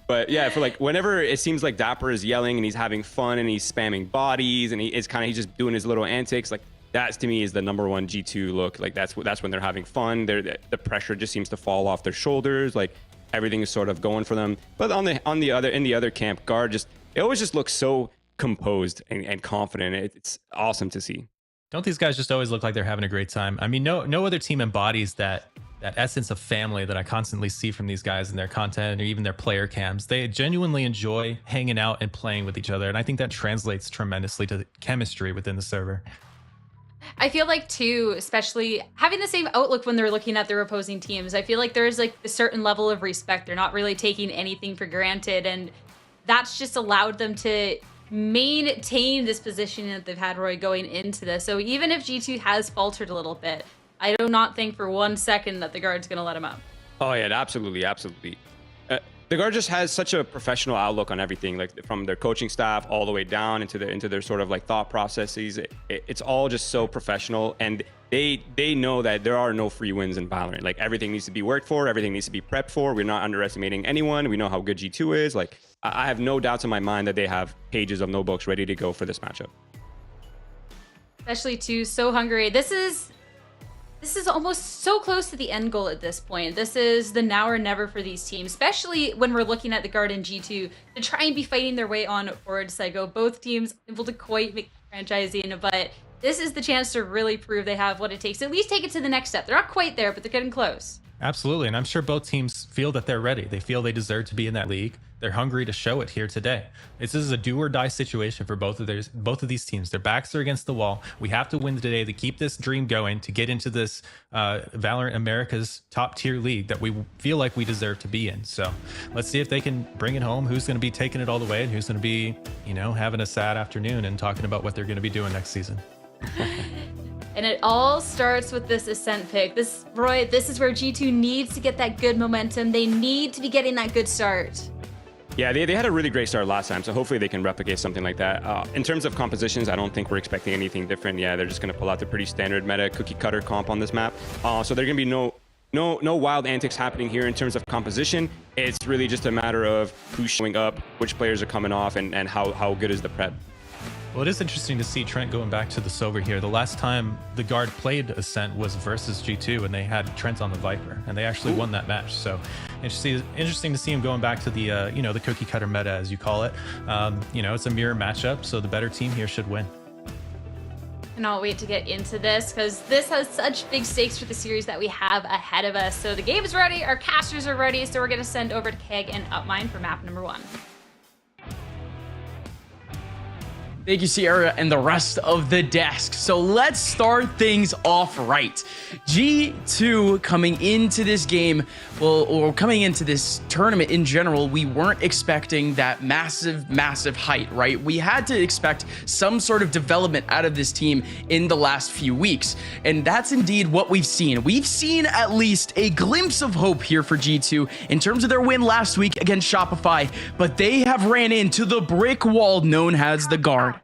But yeah, for like whenever it seems like Dapper is yelling and he's having fun and he's spamming bodies and he's just doing his little antics, like that to me is the #1 G2 look. Like that's when they're having fun. The pressure just seems to fall off their shoulders. Like everything is sort of going for them. But in the other camp, guard it always just looks so composed and confident. It's awesome to see. Don't these guys just always look like they're having a great time? I mean, no other team embodies that essence of family that I constantly see from these guys in their content or even their player cams. They genuinely enjoy hanging out and playing with each other. And I think that translates tremendously to the chemistry within the server. I feel like too, especially having the same outlook when they're looking at their opposing teams, I feel like there's like a certain level of respect. They're not really taking anything for granted. And that's just allowed them to maintain this position that they've had, Roy, going into this. So even if G2 has faltered a little bit, I do not think for 1 second that the guard's going to let him up. Oh yeah, absolutely. The guard just has such a professional outlook on everything, like from their coaching staff all the way down into their sort of like thought processes. It's all just so professional, and they know that there are no free wins in Valorant. Like everything needs to be worked for, everything needs to be prepped for. We're not underestimating anyone. We know how good G2 is. Like I have no doubts in my mind that they have pages of notebooks ready to go for this matchup. Especially too, so hungry. This is almost so close to the end goal at this point. This is the now or never for these teams, especially when we're looking at the guard and G2 to try and be fighting their way on forward. Psycho, both teams able to quite make the franchise in, but this is the chance to really prove they have what it takes to at least take it to the next step. They're not quite there, but they're getting close. Absolutely, and I'm sure both teams feel that they're ready. They feel they deserve to be in that league. They're hungry to show it here today. This is a do or die situation for both of these teams. Their backs are against the wall. We have to win today to keep this dream going, to get into this Valorant America's top tier league that we feel like we deserve to be in. So let's see if they can bring it home. Who's going to be taking it all the way, and who's going to be, having a sad afternoon and talking about what they're going to be doing next season. And it all starts with this Ascent pick. This is where G2 needs to get that good momentum. They need to be getting that good start. Yeah, they had a really great start last time, so hopefully they can replicate something like that. In terms of compositions, I don't think we're expecting anything different. Yeah, they're just going to pull out the pretty standard meta cookie cutter comp on this map. So there are going to be no wild antics happening here in terms of composition. It's really just a matter of who's showing up, which players are coming off, and how good is the prep. Well, it is interesting to see Trent going back to the Silver here. The last time the Guard played Ascent was versus G2, and they had Trent on the Viper, and they actually won that match. So interesting to see him going back to the the cookie cutter meta, as you call it. It's a mirror matchup, so the better team here should win. Cannot wait to get into this because this has such big stakes for the series that we have ahead of us. So the game is ready, our casters are ready, so we're going to send over to Keg and Upmind for map number 1. Thank you, Sierra, and the rest of the desk. So let's start things off right. G2 coming into this game, or coming into this tournament in general, we weren't expecting that massive height, right? We had to expect some sort of development out of this team in the last few weeks, and that's indeed what we've seen. We've seen at least a glimpse of hope here for G2 in terms of their win last week against Shopify, but they have ran into the brick wall known as the Guard.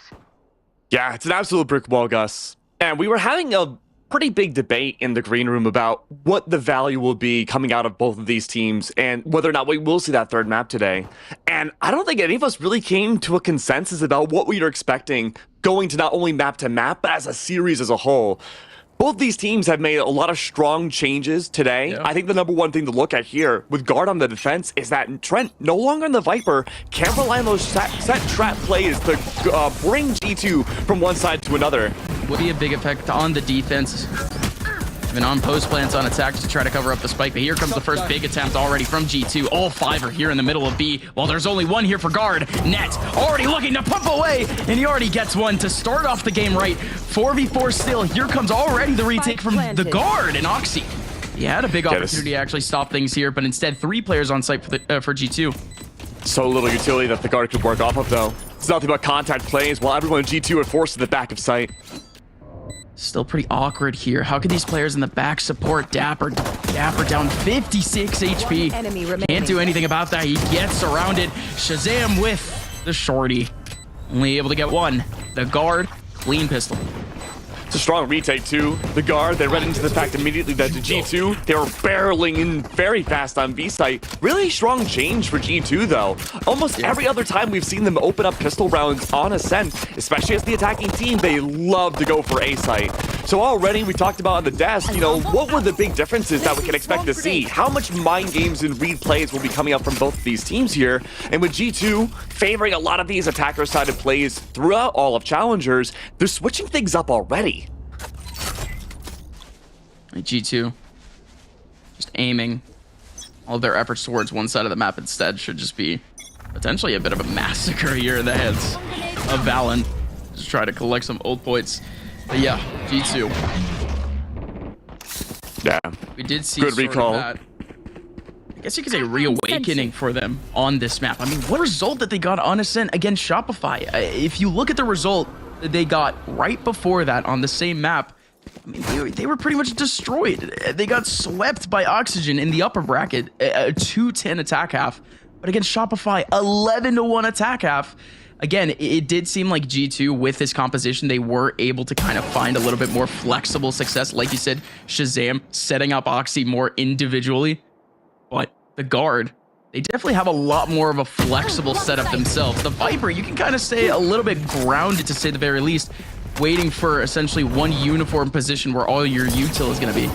Yeah, it's an absolute brick wall, Gus. And we were having a pretty big debate in the green room about what the value will be coming out of both of these teams and whether or not we will see that third map today. And I don't think any of us really came to a consensus about what we were expecting going to not only map to map, but as a series as a whole. Both these teams have made a lot of strong changes today. Yeah. I think the number one thing to look at here with Guard on the defense is that Trent, no longer in the Viper, can't rely on those set trap plays to bring G2 from one side to another. Would be a big effect on the defense. Even on post plants on attacks to try to cover up the spike, but here comes the first big attempt already from G2. All 5 are here in the middle of B, while there's only 1 here for Guard. Net already looking to pump away, and he already gets one to start off the game right. 4v4 still. Here comes already the retake from the Guard and Oxy. He had a big opportunity to actually stop things here, but instead 3 players on site for G2. So little utility that the Guard could work off of, though. It's nothing but contact plays while everyone in G2 are forced to the back of sight. Still pretty awkward here. How could these players in the back support Dapper? Dapper down 56 HP. Can't do anything about that. He gets surrounded. Shazam with the shorty. Only able to get 1. The Guard, clean pistol. It's a strong retake too. The Guard, they read into the fact immediately that the G2, they were barreling in very fast on B site. Really strong change for G2 though. Almost every other time we've seen them open up pistol rounds on Ascent, especially as the attacking team, they love to go for A site. So already we talked about on the desk, what were the big differences that we can expect to see? How much mind games and read plays will be coming up from both of these teams here? And with G2 favoring a lot of these attacker-sided plays throughout all of Challengers, they're switching things up already. G2 just aiming all of their efforts towards one side of the map instead should just be potentially a bit of a massacre here in the heads of VALORANT. Just try to collect some old points. But yeah, G2. Yeah. We did see good recall. I guess you could say reawakening for them on this map. I mean, what result that they got on Ascent against Shopify? If you look at the result that they got right before that on the same map, I mean, they were pretty much destroyed. They got swept by Oxygen in the upper bracket, a 2-10 attack half. But against Shopify, 11-1 attack half. Again, it did seem like G2, with this composition, they were able to kind of find a little bit more flexible success. Like you said, Shazam setting up Oxy more individually. But the Guard, they definitely have a lot more of a flexible setup themselves. The Viper, you can kind of say a little bit grounded, to say the very least, waiting for essentially one uniform position where all your util is going to be.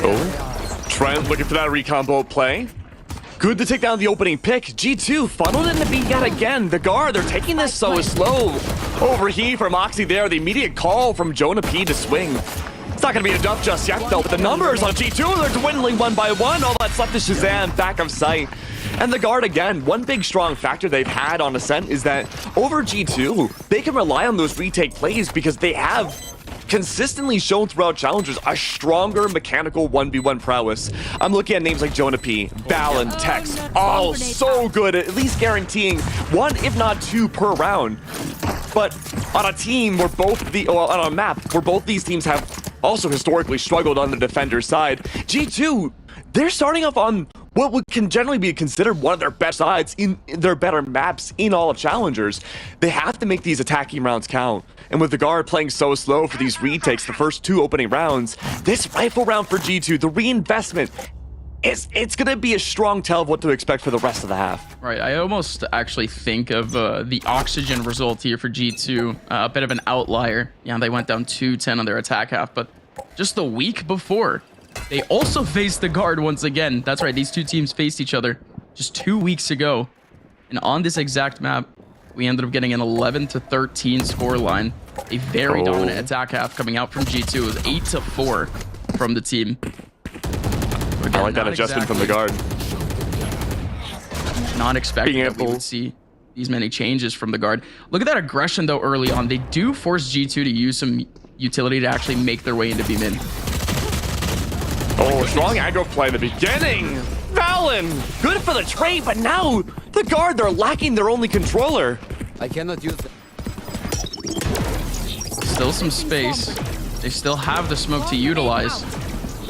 Oh, Trent looking for that recombo play. Good to take down the opening pick. G2 funneled into B yet again. The Guard, they're taking this so slow. Overheat from Oxy there. The immediate call from Jonah P to swing. It's not going to be enough just yet, though. But the numbers on G2, they're dwindling 1 by 1. All that's left is Shazam back of sight. And the Guard, again, one big strong factor they've had on Ascent is that over G2, they can rely on those retake plays because they have consistently shown throughout Challengers a stronger mechanical 1v1 prowess. I'm looking at names like Jonah P, Balin, Tex, all so good at least guaranteeing 1, if not 2 per round. But on a team where on a map where both these teams have also historically struggled on the defender's side, G2, they're starting off on what can generally be considered one of their best sides in their better maps in all of Challengers. They have to make these attacking rounds count. And with the guard playing so slow for these retakes, the first 2 opening rounds, this rifle round for G2, the reinvestment, it's going to be a strong tell of what to expect for the rest of the half. Right, I almost actually think of the Oxygen result here for G2, a bit of an outlier. Yeah, they went down 2-10 on their attack half, but just the week before, they also faced the guard once again. That's right, these two teams faced each other just 2 weeks ago. And on this exact map, we ended up getting an 11-13 scoreline. A very dominant attack half coming out from G2. It was 8-4 from the team. I like that adjustment from the guard. Not expecting that we would see these many changes from the guard. Look at that aggression, though, early on. They do force G2 to use some utility to actually make their way into B-Min. Oh, strong aggro play in the beginning. Valen, good for the trade, but now the guard, they're lacking their only controller. I cannot use that. Still some space. They still have the smoke to utilize.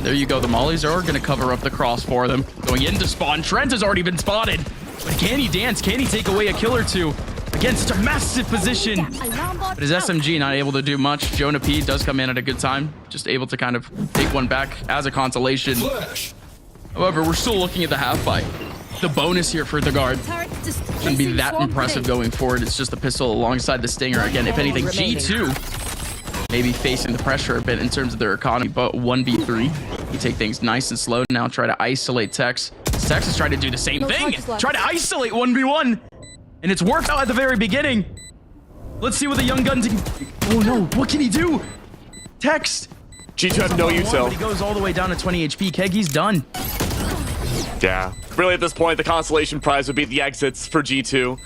There you go. The mollies are going to cover up the cross for them. Going into spawn. Trent has already been spotted. But can he dance? Can he take away a kill or two? Again, such a massive position. But his SMG not able to do much. Jonah P does come in at a good time. Just able to kind of take one back as a consolation. However, we're still looking at the half fight. The bonus here for the guard shouldn't be that impressive going forward. It's just a pistol alongside the Stinger. Again, if anything, G2 maybe facing the pressure a bit in terms of their economy, but 1v3. You take things nice and slow now, try to isolate Tex. Tex is trying to do the same thing. Try to isolate 1v1. And it's worked out at the very beginning. Let's see what the young gun can... Oh no, what can he do? Tex. G2 have no util. He goes all the way down to 20 HP. Keggy's done. Yeah, really at this point, the consolation prize would be the exits for G2.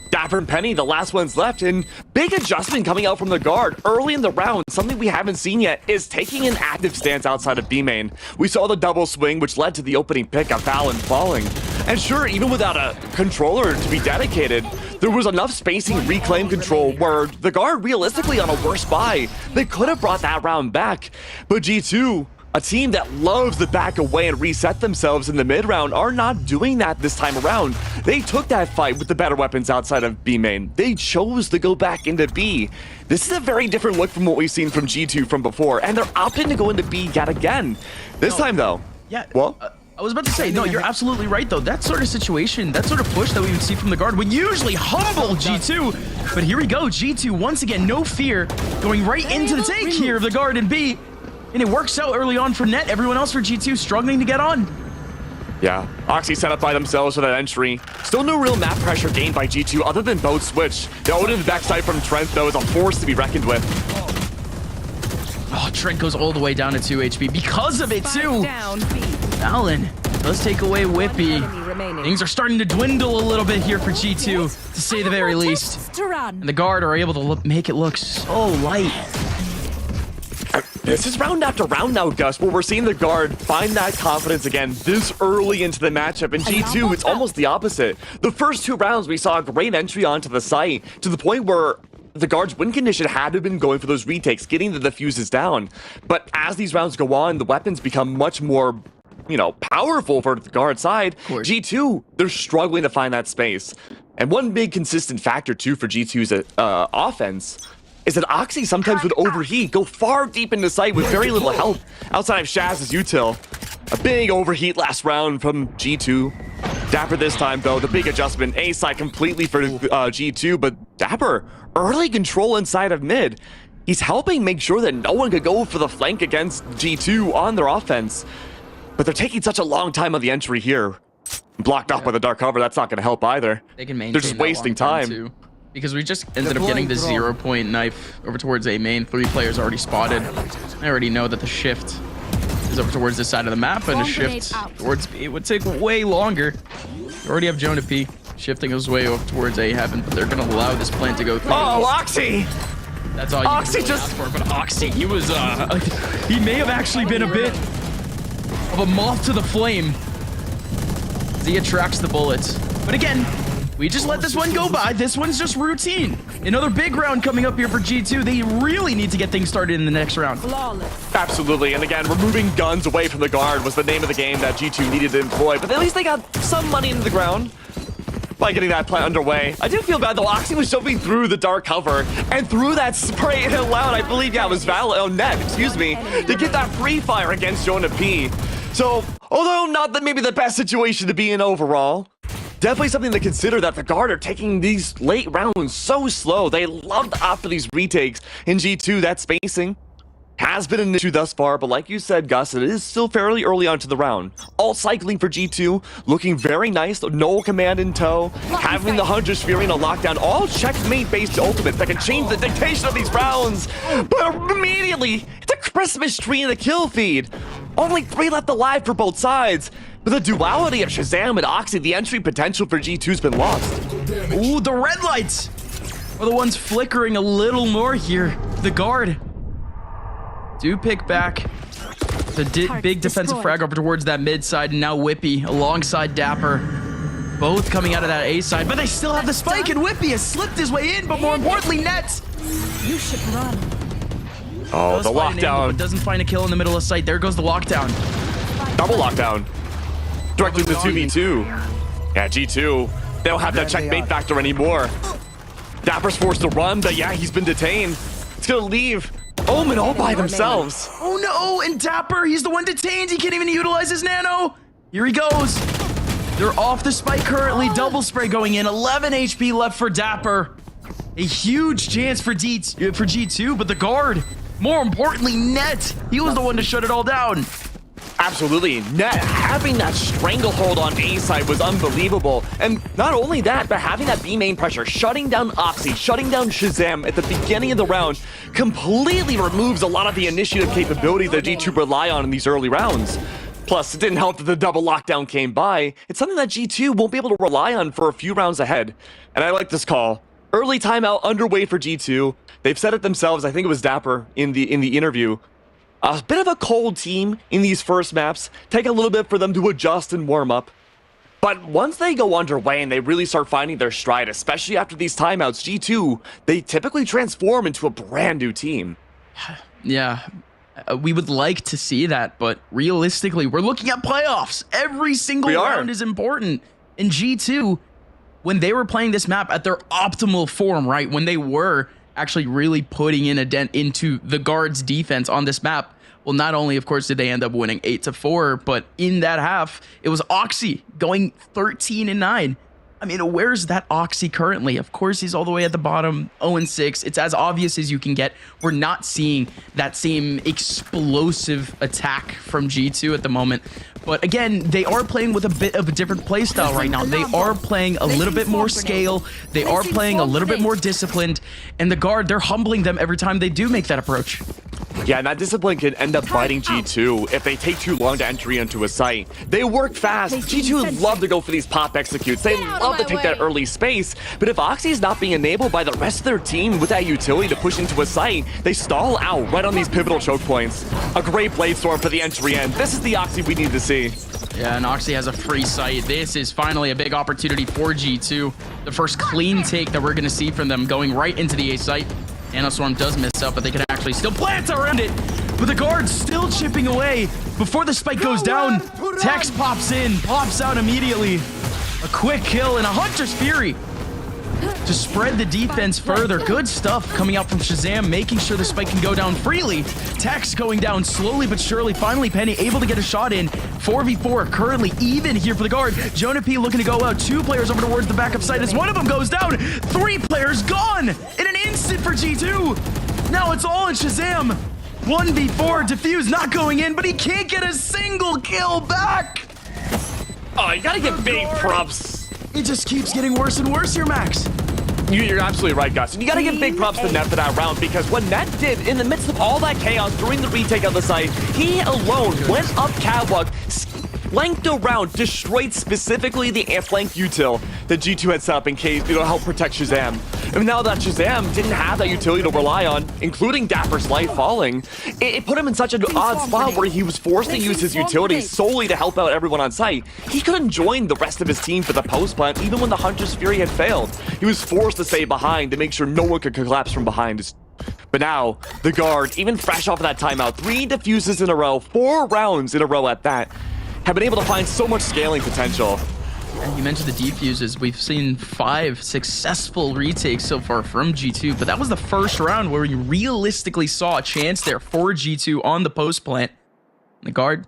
Dapper and Penny, the last ones left, and big adjustment coming out from the guard early in the round. Something we haven't seen yet is taking an active stance outside of B main. We saw the double swing, which led to the opening pick of Valen falling. And sure, even without a controller to be dedicated, there was enough spacing reclaim control where the guard realistically on a worse buy, they could have brought that round back. But G2, a team that loves to back away and reset themselves in the mid round, are not doing that this time around. They took that fight with the better weapons outside of B main. They chose to go back into B. This is a very different look from what we've seen from G2 from before, and they're opting to go into B yet again. This time though, I was about to say, no, you're absolutely right, though. That sort of situation, that sort of push that we would see from the guard would usually humble G2. But here we go, G2, once again, no fear, going right into the take here of the guard in B. And it works out early on for Net. Everyone else for G2 struggling to get on. Yeah, Oxy set up by themselves for that entry. Still no real map pressure gained by G2 other than both switch. The Odin backside from Trent, though, is a force to be reckoned with. Oh, Trent goes all the way down to 2 HP because of it, too. Valen does take away Whippy. Things are starting to dwindle a little bit here for G2, to say the very least. And the guard are able to make it look so light. This is round after round now, Gus, where we're seeing the guard find that confidence again this early into the matchup. And G2, it's almost the opposite. The first 2 rounds, we saw a great entry onto the site to the point where the guard's win condition had to have been going for those retakes, getting the defuses down. But as these rounds go on, the weapons become much more, you know, powerful for the guard side. G2, they're struggling to find that space. And one big consistent factor, too, for G2's offense is that Oxy sometimes would overheat, go far deep into sight with very little help outside of Shaz's util. A big overheat last round from G2. Dapper this time, though, the big adjustment. A side completely for G2, but Dapper, early control inside of mid. He's helping make sure that no one could go for the flank against G2 on their offense. But they're taking such a long time on the entry here. Blocked off by the dark cover, that's not going to help either. They can maintain They're just wasting time. Too. Because we just ended up getting the 0-point knife over towards A main. 3 players already spotted. I already know that the shift is over towards this side of the map, and a shift towards B would take way longer. We already have Jonah P shifting his way over towards A heaven, but they're going to allow this plan to go through. Oh, Oxy! That's all you Oxy can really ask for, but Oxy, he was, he may have actually been a bit of a moth to the flame as he attracts the bullets. But again, We just let this one go by. This one's just routine. Another big round coming up here for G2. They really need to get things started in the next round. Absolutely, and again, removing guns away from the guard was the name of the game that G2 needed to employ, but at least they got some money into the ground by getting that plant underway. I do feel bad though. Oxy was jumping through the dark cover and threw that spray it allowed, I believe, yeah, it was net, excuse me, to get that free fire against Jonah P. So, although not that maybe the best situation to be in overall, definitely something to consider that the guard are taking these late rounds so slow. They love to opt for these retakes in G2. That spacing has been an issue thus far, but like you said, Gus, it is still fairly early on to the round. All cycling for G2, looking very nice. No command in tow, having the Hunter's Fury in a lockdown, all checkmate-based ultimates that can change the dictation of these rounds. But immediately, it's a Christmas tree in the kill feed. Only 3 left alive for both sides. But the duality of Shazam and Oxy, the entry potential for G2's been lost. Ooh, the red lights are the ones flickering a little more here. The guard do pick back the big defensive frag over towards that mid side, and now Whippy alongside Dapper, both coming out of that A side, but they still have the spike, and Whippy has slipped his way in, but more importantly, Nets. You should run. Oh, the lockdown. But doesn't find a kill in the middle of sight. There goes the lockdown. Double lockdown. Directly to 2v2. Yeah, G2, they don't have that checkmate factor anymore. Dapper's forced to run, but yeah, he's been detained. It's gonna leave Omen all by themselves. Oh no, and Dapper, he's the one detained. He can't even utilize his nano. Here he goes. They're off the spike currently. Double spray going in. 11 HP left for Dapper. A huge chance for G2, but the guard, more importantly, Net, he was the one to shut it all down. Absolutely. Net having that stranglehold on A side was unbelievable. And not only that, but having that B main pressure, shutting down Oxy, shutting down Shazam at the beginning of the round completely removes a lot of the initiative capabilities that G2 rely on in these early rounds. Plus, it didn't help that the double lockdown came by. It's something that G2 won't be able to rely on for a few rounds ahead. And I like this call. Early timeout underway for G2. They've said it themselves. I think it was Dapper in the interview. A bit of a cold team in these first maps. Take a little bit for them to adjust and warm up. But once they go underway and they really start finding their stride, especially after these timeouts, G2, they typically transform into a brand new team. Yeah, we would like to see that, but realistically, we're looking at playoffs. Every single round is important. In G2, when they were playing this map at their optimal form, right, when they were actually really putting in a dent into the guard's defense on this map, well, not only, of course, did they end up winning 8-4, but in that half, it was Oxy going 13-9. I mean, where's that Oxy currently? Of course, he's all the way at the bottom, 0-6. It's as obvious as you can get. We're not seeing that same explosive attack from G2 at the moment. But again, they are playing with a bit of a different playstyle right now. They are playing a little bit more scale. They are playing a little bit more disciplined. And the guard, they're humbling them every time they do make that approach. Yeah, and that discipline can end up biting G2 if they take too long to entry into a site. They work fast. G2 love to go for these pop executes. They love to take that early space. But if Oxy is not being enabled by the rest of their team with that utility to push into a site, they stall out right on these pivotal choke points. A great blade storm for the entry end. This is the Oxy we need to see. Yeah, and Oxy has a free site. This is finally a big opportunity for G2. The first clean take that we're going to see from them going right into the A site. Nanoswarm does miss up, but they can actually still plant around it. But the guard's still chipping away. Before the spike goes down, Tex pops in, pops out immediately. A quick kill and a Hunter's Fury to spread the defense further. Good stuff coming out from Shazam, making sure the spike can go down freely. Tex going down slowly but surely. Finally, Penny able to get a shot in. 4v4 currently even here for the guard. Jonah P looking to go out. 2 players over towards the backup side as one of them goes down. 3 players gone in an instant for G2. Now it's all in Shazam. 1v4, Diffuse not going in, but he can't get a single kill back. Oh, you gotta give big props. It just keeps getting worse and worse here, Max. You're absolutely right, Gus. And you gotta give big props to Net for that round, because what Net did in the midst of all that chaos during the retake of the site, he alone went up catwalk, flanked around, destroyed specifically the flank util that G2 had set up in case, help protect Shazam. And now that Shazam didn't have that utility to rely on, including Dapper's life falling, it put him in such an odd spot where he was forced to use his utility solely to help out everyone on site. He couldn't join the rest of his team for the post plant, even when the Hunter's Fury had failed. He was forced to stay behind to make sure no one could collapse from behind. But now, the guard, even fresh off of that timeout, 3 defuses in a row, 4 rounds in a row at that, have been able to find so much scaling potential. And you mentioned the defuses. We've seen 5 successful retakes so far from G2, but that was the first round where we realistically saw a chance there for G2 on the post plant. The guard,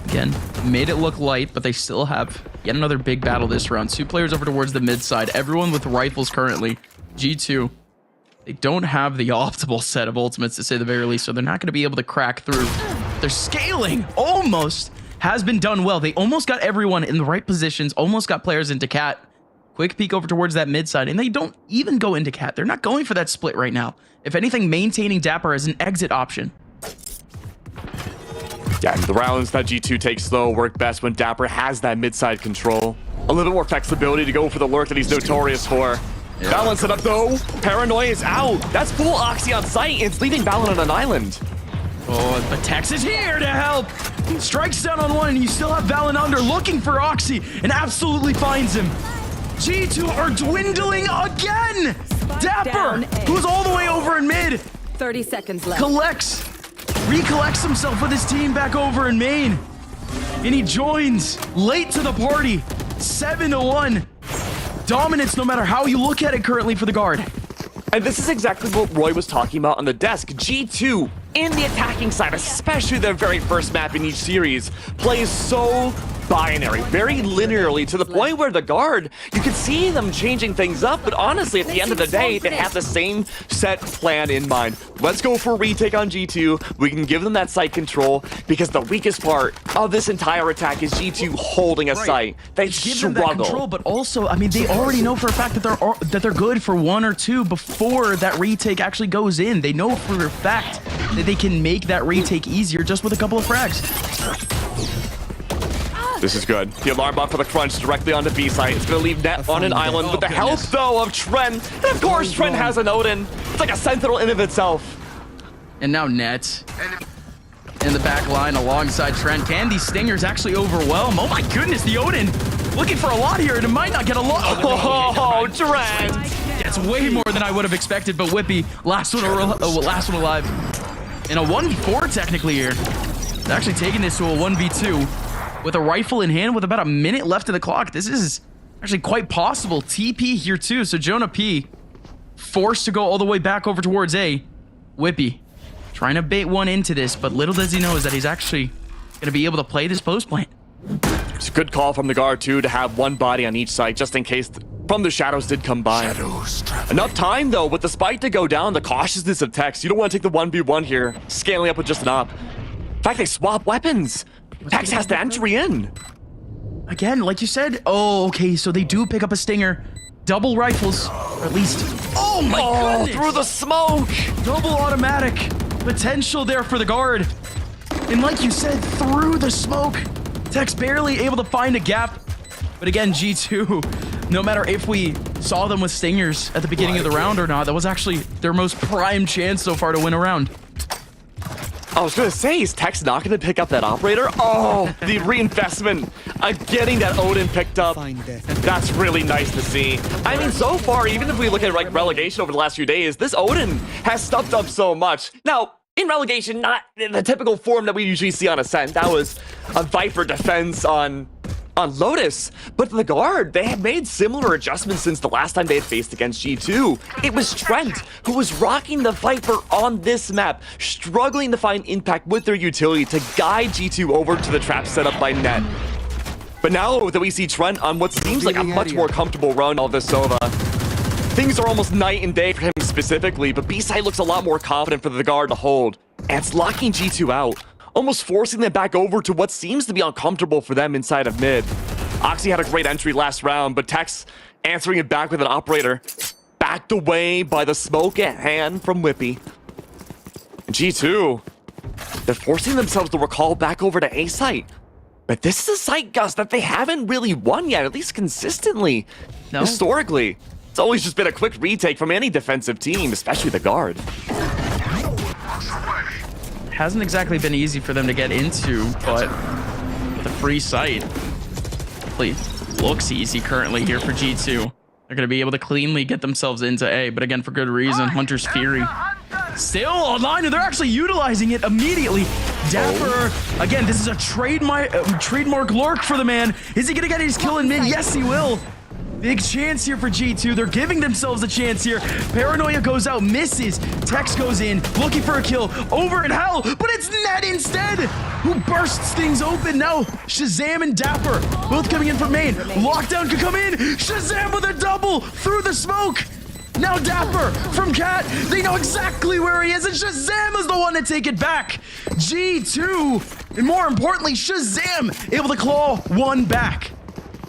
again, made it look light, but they still have yet another big battle this round. 2 players over towards the mid side, everyone with rifles currently. G2, they don't have the optimal set of ultimates, to say the very least, so they're not going to be able to crack through. Their scaling almost has been done well. They almost got everyone in the right positions, almost got players into cat. Quick peek over towards that mid side, and they don't even go into cat. They're not going for that split right now. If anything, maintaining Dapper as an exit option. Yeah, the rounds that G2 takes slow work best when Dapper has that mid-side control. A little more flexibility to go for the lurk that he's notorious for. Balance it up though. Paranoia is out. That's full Oxy on site. It's leaving Balon on an island. Oh, but Tex is here to help. Strikes down on one, and you still have Valen under looking for Oxy, and absolutely finds him. G2 are dwindling again. Dapper, who's all the way over in mid, 30 seconds left. Recollects himself with his team back over in main, and he joins late to the party. 7-1. Dominance no matter how you look at it currently for the guard. And this is exactly what Roy was talking about on the desk. G2, in the attacking side, especially their very first map in each series, plays so binary, very linearly, to the point where the guard, you can see them changing things up, but honestly, at the end of the day, they have the same set plan in mind. Let's go for a retake on G2. We can give them that site control, because the weakest part of this entire attack is G2 holding a site. They Give them that control, but also, I mean, they already know for a fact that they're good for 1 or 2 before that retake actually goes in. They know for a fact that they can make that retake easier just with a couple of frags. This is good. The alarm bot for the crunch directly onto B site. It's going to leave Net on an island with the help, though, of Trent. And of course, Trent has an Odin. It's like a sentinel in of itself. And now Net in the back line alongside Trent. Can these stingers actually overwhelm? Oh my goodness, the Odin looking for a lot here, and it might not get a lot. Oh, Trent! That's way more than I would have expected, but Whippy, last one alive. In a 1v4 technically here. They're actually taking this to a 1v2. With a rifle in hand with about a minute left of the clock. This is actually quite possible. TP here too. So Jonah P forced to go all the way back over towards A. Whippy trying to bait one into this, but little does he know is that he's actually going to be able to play this post plant. It's a good call from the guard too to have one body on each side just in case from the shadows did come by. Enough time though with the spike to go down, the cautiousness of Tex. You don't want to take the 1v1 here, scaling up with just an op. In fact, they swap weapons. Tex has to entry in. Again, like you said. Oh, okay, so they do pick up a stinger. Double rifles, or at least. Oh my goodness! Through the smoke! Double automatic. Potential there for the guard. And like you said, through the smoke. Tex barely able to find a gap. But again, G2, no matter if we saw them with stingers at the beginning of the round or not, that was actually their most prime chance so far to win a round. I was gonna say, is Tex not gonna pick up that operator? Oh, the reinvestment getting that Odin picked up. That's really nice to see. I mean, so far, even if we look at like relegation over the last few days, this Odin has stepped up so much. Now, in relegation, not in the typical form that we usually see on Ascent. That was a Viper defense on Lotus, but the guard, they have made similar adjustments since the last time they had faced against G2. It was Trent who was rocking the Viper on this map, struggling to find impact with their utility to guide G2 over to the trap set up by Net. But now that we see Trent on what seems like a much more comfortable run of the Sova, things are almost night and day for him specifically, but B-side looks a lot more confident for the guard to hold, and it's locking G2 out, almost forcing them back over to what seems to be uncomfortable for them inside of mid. Oxy had a great entry last round, but Tex answering it back with an operator. Backed away by the smoke at hand from Whippy. And G2, they're forcing themselves to recall back over to A site. But this is a site, Gus, that they haven't really won yet, at least consistently. No. Historically, it's always just been a quick retake from any defensive team, especially the guard. Hasn't exactly been easy for them to get into, but with a free site, definitely looks easy currently here for G2. They're going to be able to cleanly get themselves into A, but again, for good reason. Hunter's Fury still online, and they're actually utilizing it immediately. Dapper, again, this is a trademark lurk for the man. Is he going to get his kill in mid? Yes, he will. Big chance here for G2. They're giving themselves a chance here. Paranoia goes out, misses. Tex goes in, looking for a kill. Over in hell, but it's Net instead, who bursts things open. Now, Shazam and Dapper both coming in from main. Lockdown could come in. Shazam with a double through the smoke. Now Dapper from Cat. They know exactly where he is, and Shazam is the one to take it back. G2, and more importantly, Shazam able to claw one back.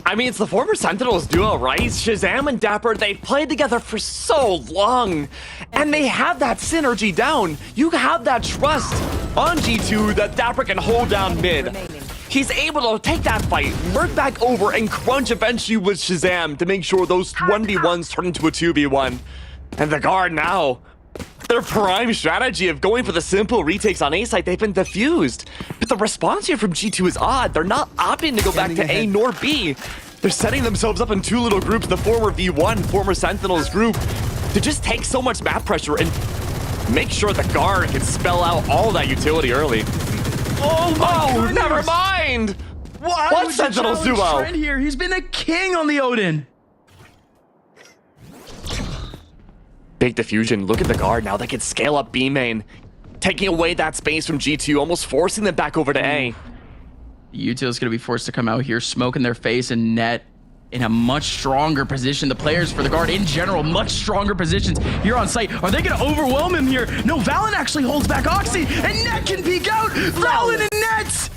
I mean, it's the former Sentinels duo, right? Shazam and Dapper, they've played together for so long, and they have that synergy down. You have that trust on G2 that Dapper can hold down mid. He's able to take that fight, lurk back over, and crunch eventually with Shazam to make sure those 1v1s turn into a 2v1. And the guard now, their prime strategy of going for the simple retakes on A site, they've been diffused. But the response here from G2 is odd. They're not opting to go back to A nor B. They're setting themselves up in two little groups, the former V1, former Sentinels group, to just take so much map pressure and make sure the guard can spell out all that utility early. Oh, never mind! Why What would you Sentinels challenge duo? Trent here? He's been a king on the Odin. Big diffusion. Look at the guard now. They can scale up B main, taking away that space from G2, almost forcing them back over to A. Util is going to be forced to come out here, smoke in their face, and Net in a much stronger position. The players for the guard in general, much stronger positions here on site. Are they going to overwhelm him here? No, Valen actually holds back Oxy, and Net can peek out. Valen and Net!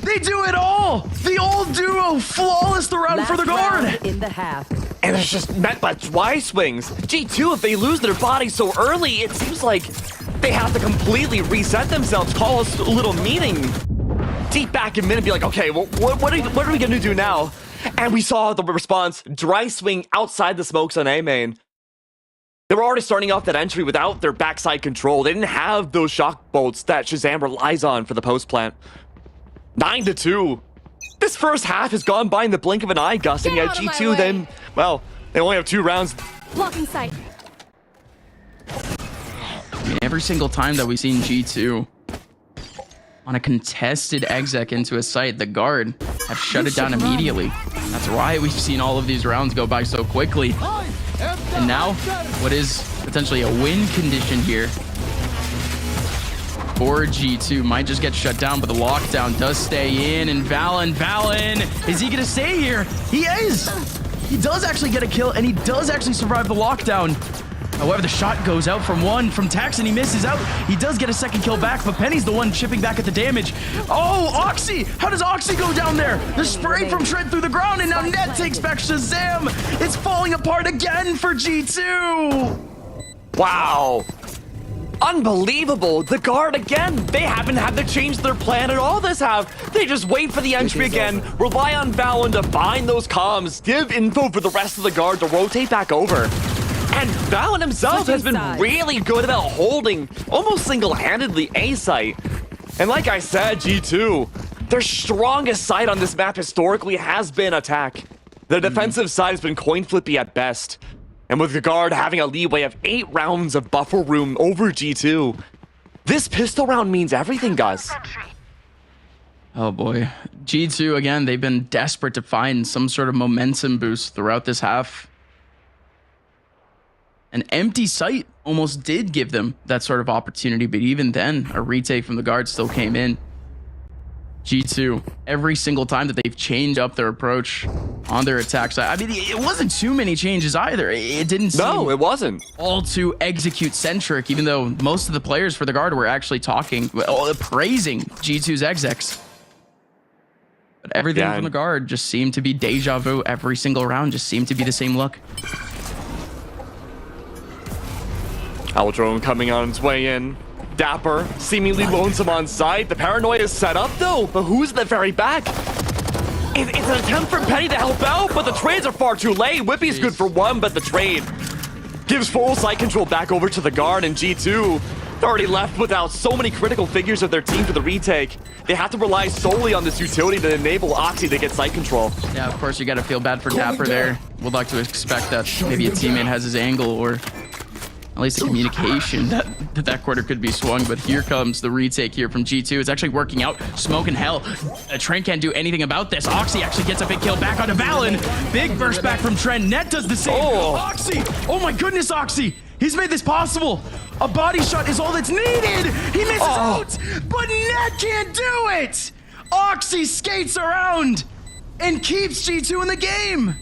They do it all! The old duo, flawless the round for the guard! In the half. And it's just met by Y swings. G2, if they lose their body so early, it seems like they have to completely reset themselves, call us a little meeting. Deep back in mid and be like, okay, well, what are we gonna do now? And we saw the response, dry swing outside the smokes on A main. They were already starting off that entry without their backside control. They didn't have those shock bolts that Shazam relies on for the post plant. 9-2. This first half has gone by in the blink of an eye, Gus, and yet G2 then, well, they only have 2 rounds. Blocking sight. I mean, every single time that we've seen G2 on a contested exec into a site, the guard have shut it down immediately. That's why we've seen all of these rounds go by so quickly. And now, what is potentially a win condition here for G2 might just get shut down, but the lockdown does stay in, and Valen, is he gonna stay here? He is! He does actually get a kill, and he does actually survive the lockdown. However, the shot goes out from Tax, and he misses out. He does get a second kill back, but Penny's the one chipping back at the damage. Oh, Oxy! How does Oxy go down there? The spray from Trent through the ground, and now Net takes back Shazam. It's falling apart again for G2. Wow. Unbelievable. The guard again. They haven't had to change their plan at all this half. They just wait for the entry again, rely on Valen to find those comms, give info for the rest of the guard to rotate back over. And Valen himself has been really good about holding almost single-handedly A site. And like I said, G2, their strongest side on this map historically has been attack. The defensive side has been coin flippy at best. And with the guard having a leeway of 8 rounds of buffer room over G2, this pistol round means everything, guys. Oh boy. G2, again, they've been desperate to find some sort of momentum boost throughout this half. An empty site almost did give them that sort of opportunity, but even then, a retake from the guard still came in. G2, every single time that they've changed up their approach on their attack side, I mean, it wasn't too many changes either. It didn't seem No, it wasn't. all too execute-centric, even though most of the players for the guard were actually praising G2's execs. But everything from the guard just seemed to be deja vu. Every single round just seemed to be the same look. Owl drone coming on its way in. Dapper, seemingly lonesome on site. The paranoia is set up though, but who's at the very back? It's an attempt for Penny to help out, but the trades are far too late. Whippy's good for one, but the trade gives full site control back over to the guard, and G2 they're already left without so many critical figures of their team for the retake. They have to rely solely on this utility to enable Oxy to get site control. Yeah, of course, you got to feel bad for Dapper there. We'd like to expect that maybe a teammate has his angle, or at least the communication that quarter could be swung. But here comes the retake here from G2. It's actually working out. Smoke and hell. Trent can't do anything about this. Oxy actually gets a big kill back onto Valen. Big burst back from Trent. Net does the same. Oh. Oxy! Oh my goodness, Oxy! He's made this possible. A body shot is all that's needed. He misses out, but Net can't do it. Oxy skates around and keeps G2 in the game.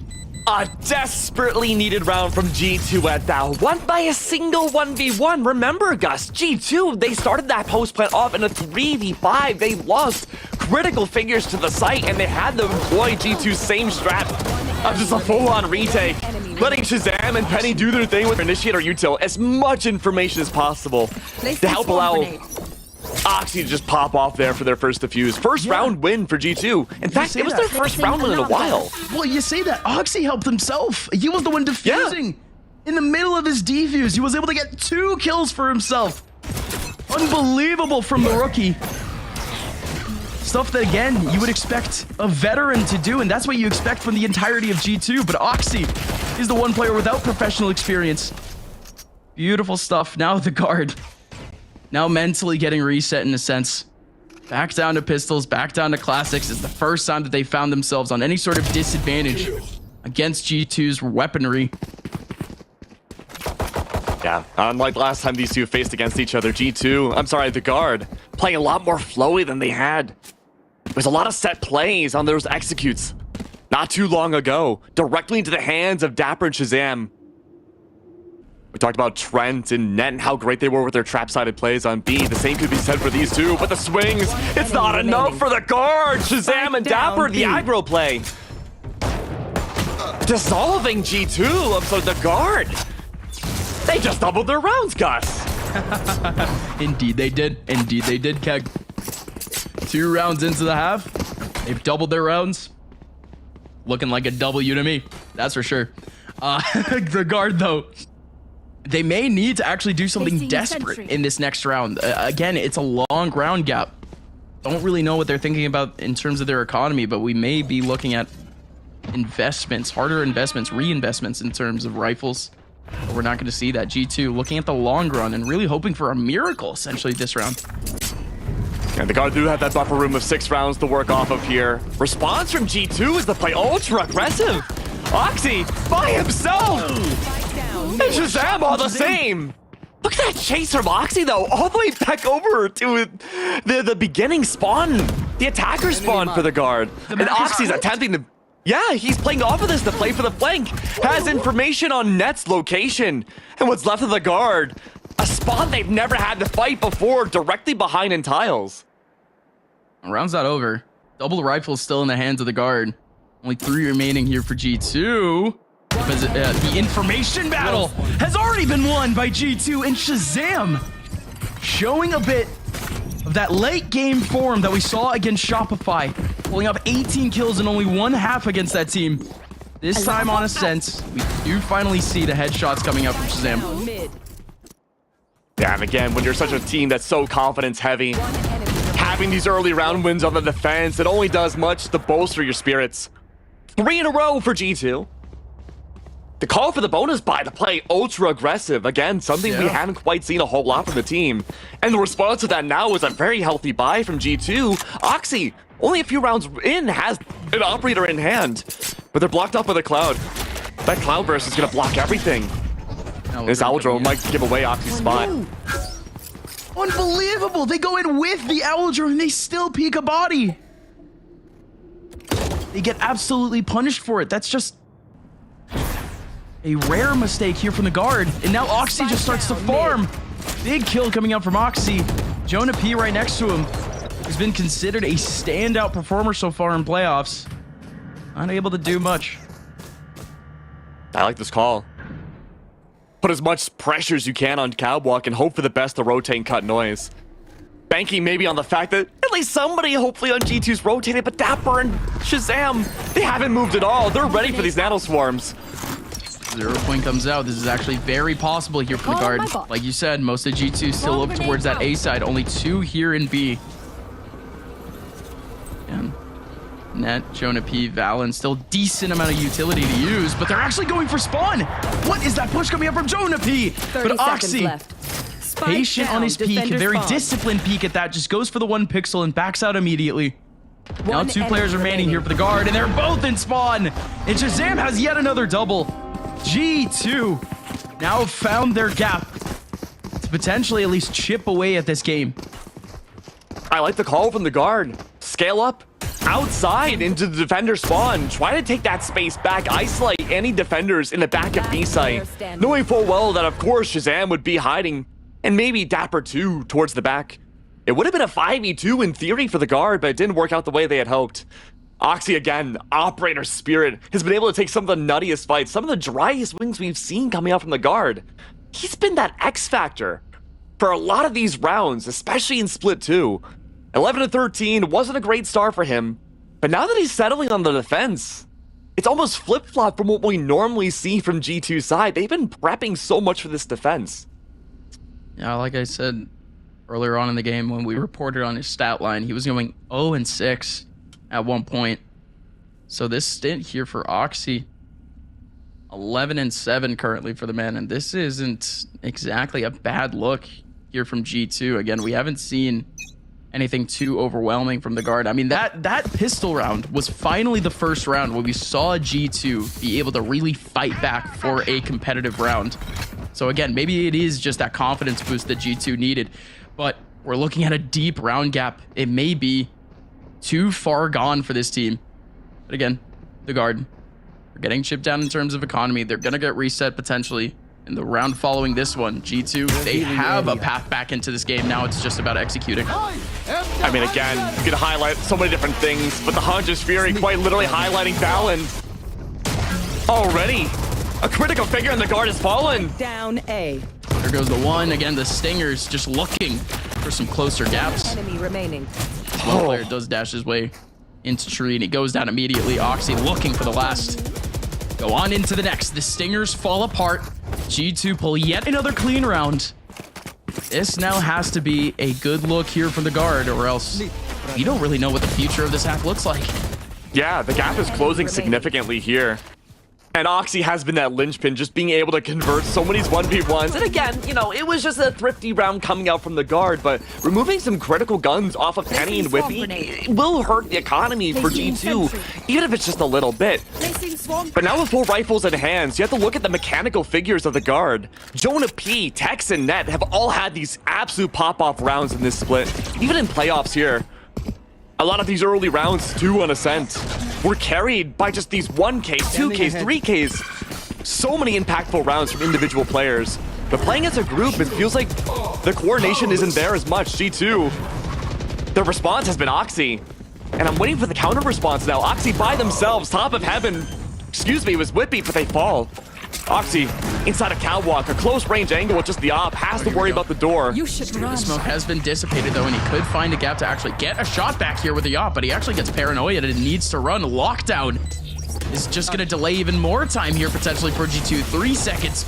A desperately needed round from G2 at that. Won by a single 1v1. Remember, Gus, G2, they started that post plant off in a 3v5. They lost critical figures to the site, and they had to employ G2's same strat of just a full-on retake. Letting Shazam and Penny do their thing with Initiator Util as much information as possible to help allow Oxy to just pop off there for their first defuse. First round win for G2. In fact, it was their first round win in a while. Well, you say that. Oxy helped himself. He was the one defusing. In the middle of his defuse, he was able to get 2 kills for himself. Unbelievable from the rookie. Stuff that, again, you would expect a veteran to do, and that's what you expect from the entirety of G2. But Oxy is the one player without professional experience. Beautiful stuff. Now the guard. Now mentally getting reset in a sense. Back down to pistols, back down to classics. It's the first time that they found themselves on any sort of disadvantage against G2's weaponry. Yeah, unlike last time these two faced against each other, the guard, playing a lot more flowy than they had. There's a lot of set plays on those executes. Not too long ago, directly into the hands of Dapper and Shazam. We talked about Trent and Net and how great they were with their trap-sided plays on B. The same could be said for these two, but the swings, it's not enough for the guard. Shazam and Dapper, the aggro play. Dissolving G2, so the guard. They just doubled their rounds, Gus. Indeed they did. Indeed they did, Keg. 2 rounds into the half. They've doubled their rounds. Looking like a W to me. That's for sure. The guard, though. They may need to actually do something desperate in this next round. Again, it's a long round gap. Don't really know what they're thinking about in terms of their economy, but we may be looking at investments, harder investments, reinvestments in terms of rifles. But we're not going to see that. G2 looking at the long run and really hoping for a miracle, essentially, this round. And the guard do have that buffer room of 6 rounds to work off of here. Response from G2 is to play ultra aggressive. Oxy by himself. And Shazam all the same. Look at that chase from Oxy, though, all the way back over to the beginning spawn, the attacker spawn for the guard. And Oxy's attempting to... Yeah, he's playing off of this to play for the flank. Has information on Net's location. And what's left of the guard, a spawn they've never had to fight before, directly behind in tiles. Round's not over. Double rifle still in the hands of the guard. Only 3 remaining here for G2. Because the information battle has already been won by G2 and Shazam. Showing a bit of that late game form that we saw against Shopify. Pulling up 18 kills in only 1/2 against that team. This time on Ascent, we do finally see the headshots coming out from Shazam. Yeah, and again, when you're such a team that's so confidence heavy, having these early round wins on the defense, it only does much to bolster your spirits. 3 in a row for G2. The call for the bonus buy to play ultra aggressive. Again, something we haven't quite seen a whole lot from the team. And the response to that now is a very healthy buy from G2. Oxy, only a few rounds in, has an operator in hand. But they're blocked up with a cloud. That cloud burst is going to block everything. This Owl Drone might give away Oxy's spot. Unbelievable! They go in with the Owl Drone and they still peek a body. They get absolutely punished for it. That's just a rare mistake here from the guard. And now Oxy just starts to farm. Big kill coming out from Oxy. Jonah P right next to him has been considered a standout performer so far in playoffs. Unable to do much. I like this call. put as much pressure as you can on Catwalk and hope for the best to rotate and cut noise. Banking maybe on the fact that at least somebody hopefully on G2's rotated, but Dapper and Shazam, they haven't moved at all. They're ready for these nano swarms. 0 point comes out. This is actually very possible here for the guard. Like you said, most of G2 still up towards that A side. Only 2 here in B. And Net, Jonah P, Valen, still decent amount of utility to use, but they're actually going for spawn. What is that push coming up from Jonah P? But Oxy, patient on his peak, very disciplined peak at that, just goes for the 1 pixel and backs out immediately. Now 2 players remaining here for the guard, and they're both in spawn. And Shazam has yet another double. G2 now found their gap to potentially at least chip away at this game. I like the call from the guard. Scale up outside into the defender spawn. Try to take that space back. Isolate any defenders in the back of B site. Knowing full well that, of course, Shazam would be hiding. And maybe Dapper too towards the back. It would have been a 5v2 in theory for the guard, but it didn't work out the way they had hoped. Oxy again, operator spirit, has been able to take some of the nuttiest fights, some of the driest wings we've seen coming out from the guard. He's been that X factor for a lot of these rounds, especially in split 2. 11-13 wasn't a great start for him, but now that he's settling on the defense, it's almost flip-flop from what we normally see from G2's side. They've been prepping so much for this defense. Yeah, like I said earlier on in the game when we reported on his stat line, he was going 0-6 at one point. So this stint here for Oxy, 11-7 currently for the man, and this isn't exactly a bad look here from G2. Again, we haven't seen anything too overwhelming from the guard. I mean, that pistol round was finally the first round where we saw G2 be able to really fight back for a competitive round. So again, maybe it is just that confidence boost that G2 needed, but we're looking at a deep round gap. It may be too far gone for this team. But again, the guard, they're getting chipped down in terms of economy. They're going to get reset potentially in the round following this one. G2, they have a path back into this game. Now it's just about executing. I mean, again, you could highlight so many different things, but the Hunter's Fury quite literally highlighting Valen. Already, a critical figure in the guard has fallen. Down A. There goes the 1. Again, the Stingers just looking for some closer gaps. Enemy remaining. One player does dash his way into tree, and he goes down immediately. Oxy looking for the last. Go on into the next. The Stingers fall apart. G2 pull yet another clean round. This now has to be a good look here from the guard, or else you don't really know what the future of this half looks like. Yeah, the gap is closing significantly here. And Oxy has been that linchpin, just being able to convert so many 1v1s. And again, you know, it was just a thrifty round coming out from the guard, but removing some critical guns off of Penny and Whippy, it will hurt the economy for G2, even if it's just a little bit. But now with 4 rifles in hands, you have to look at the mechanical figures of the guard. Jonah P, Tex, and Net have all had these absolute pop-off rounds in this split, even in playoffs here. A lot of these early rounds, too, on Ascent, were carried by just these 1Ks, 2Ks, 3Ks. So many impactful rounds from individual players. But playing as a group, it feels like the coordination isn't there as much. G2, the response has been Oxy. And I'm waiting for the counter response now. Oxy by themselves, top of heaven. Excuse me, it was Whippy, but they fall. Oxy inside a catwalk, a close range angle with just the op, has to worry about the door. You should run. The smoke has been dissipated though, and he could find a gap to actually get a shot back here with the op, but he actually gets paranoid and needs to run. Lockdown is just going to delay even more time here potentially for G2. 3 seconds,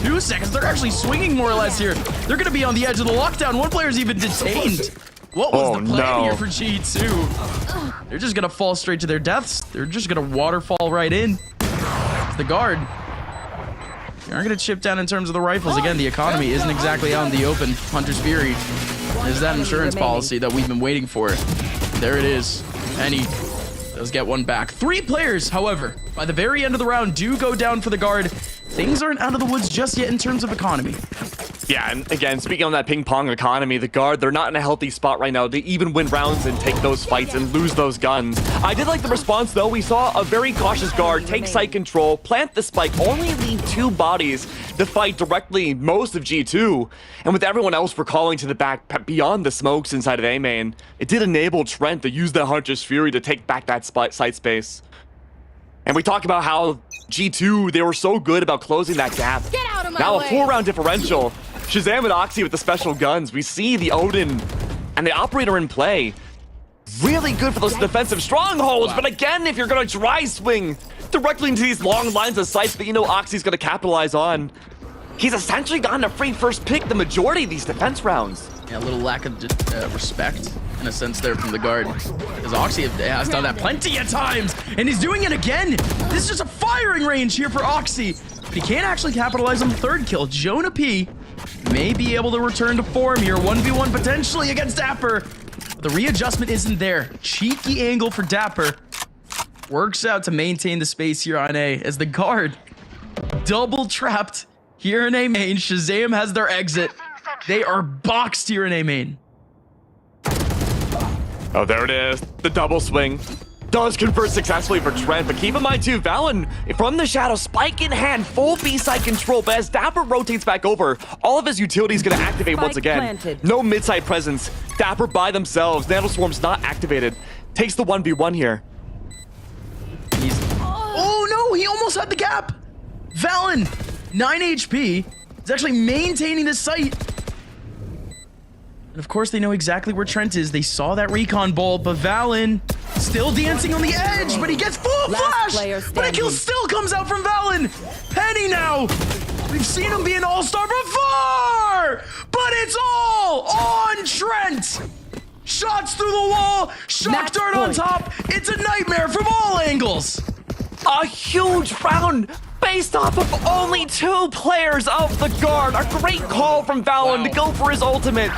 2 seconds. They're actually swinging more or less here. They're going to be on the edge of the lockdown. One player's even detained. What was the plan here for G2? They're just going to fall straight to their deaths. They're just going to waterfall right in. It's the guard. They are going to chip down in terms of the rifles. Again, the economy isn't exactly out in the open. Hunter's Fury is that insurance policy that we've been waiting for. There it is. Penny does get one back. 3 players, however, by the very end of the round do go down for the guard. Things aren't out of the woods just yet in terms of economy. Yeah, and again, speaking on that ping-pong economy, the guard, they're not in a healthy spot right now to even win rounds and take those fights and lose those guns. I did like the response, though. We saw a very cautious guard take site control, plant the spike, only leave 2 bodies to fight directly most of G2. And with everyone else recalling to the back beyond the smokes inside of A-main, it did enable Trent to use the Hunter's Fury to take back that site space. And we talked about how G2, they were so good about closing that gap. Now a 4-round differential. Shazam and Oxy with the special guns. We see the Odin and the Operator in play. Really good for those defensive strongholds, but again, if you're gonna dry swing directly into these long lines of sights that you know Oxy's gonna capitalize on, he's essentially gotten a free first pick the majority of these defense rounds. Yeah, a little lack of respect in a sense there from the guard, because Oxy has done that plenty of times, and he's doing it again. This is just a firing range here for Oxy, but he can't actually capitalize on the third kill. Jonah P may be able to return to form here, 1v1 potentially against Dapper. The readjustment isn't there. Cheeky angle for Dapper. Works out to maintain the space here on A as the guard double trapped here in A main. Shazam has their exit. They are boxed here in A main. Oh, there it is. The double swing does convert successfully for Trent, but keep in mind too, Valen from the shadow, spike in hand, full B-side control, but as Dapper rotates back over, all of his utilities gonna activate once again. No mid-side presence. Dapper by themselves. Nano Swarm's not activated. Takes the 1v1 here. Oh no, he almost had the gap. Valen, 9 HP, is actually maintaining the site. And of course, they know exactly where Trent is. They saw that recon ball, but Valen still dancing on the edge, but he gets full flash. But a kill still comes out from Valen. Penny now. We've seen him be an all-star before, but it's all on Trent. Shots through the wall, shock dart on top. It's a nightmare from all angles. A huge round based off of only 2 players of the guard. A great call from Valen to go for his ultimate.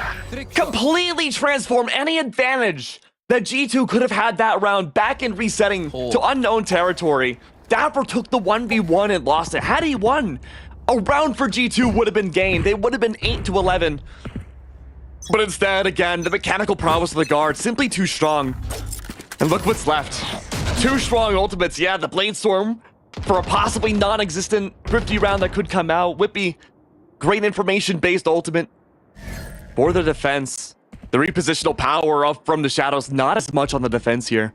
Completely transform any advantage that G2 could have had that round back in resetting to unknown territory. Dapper took the 1v1 and lost it. Had he won, a round for G2 would have been gained. They would have been 8-11. But instead, again, the mechanical prowess of the guard simply too strong. And look what's left. 2 strong ultimates. Yeah, the Blade Storm for a possibly non-existent Thrifty round that could come out. Whippy, great information-based ultimate for the defense. The repositional power up from the shadows, not as much on the defense here.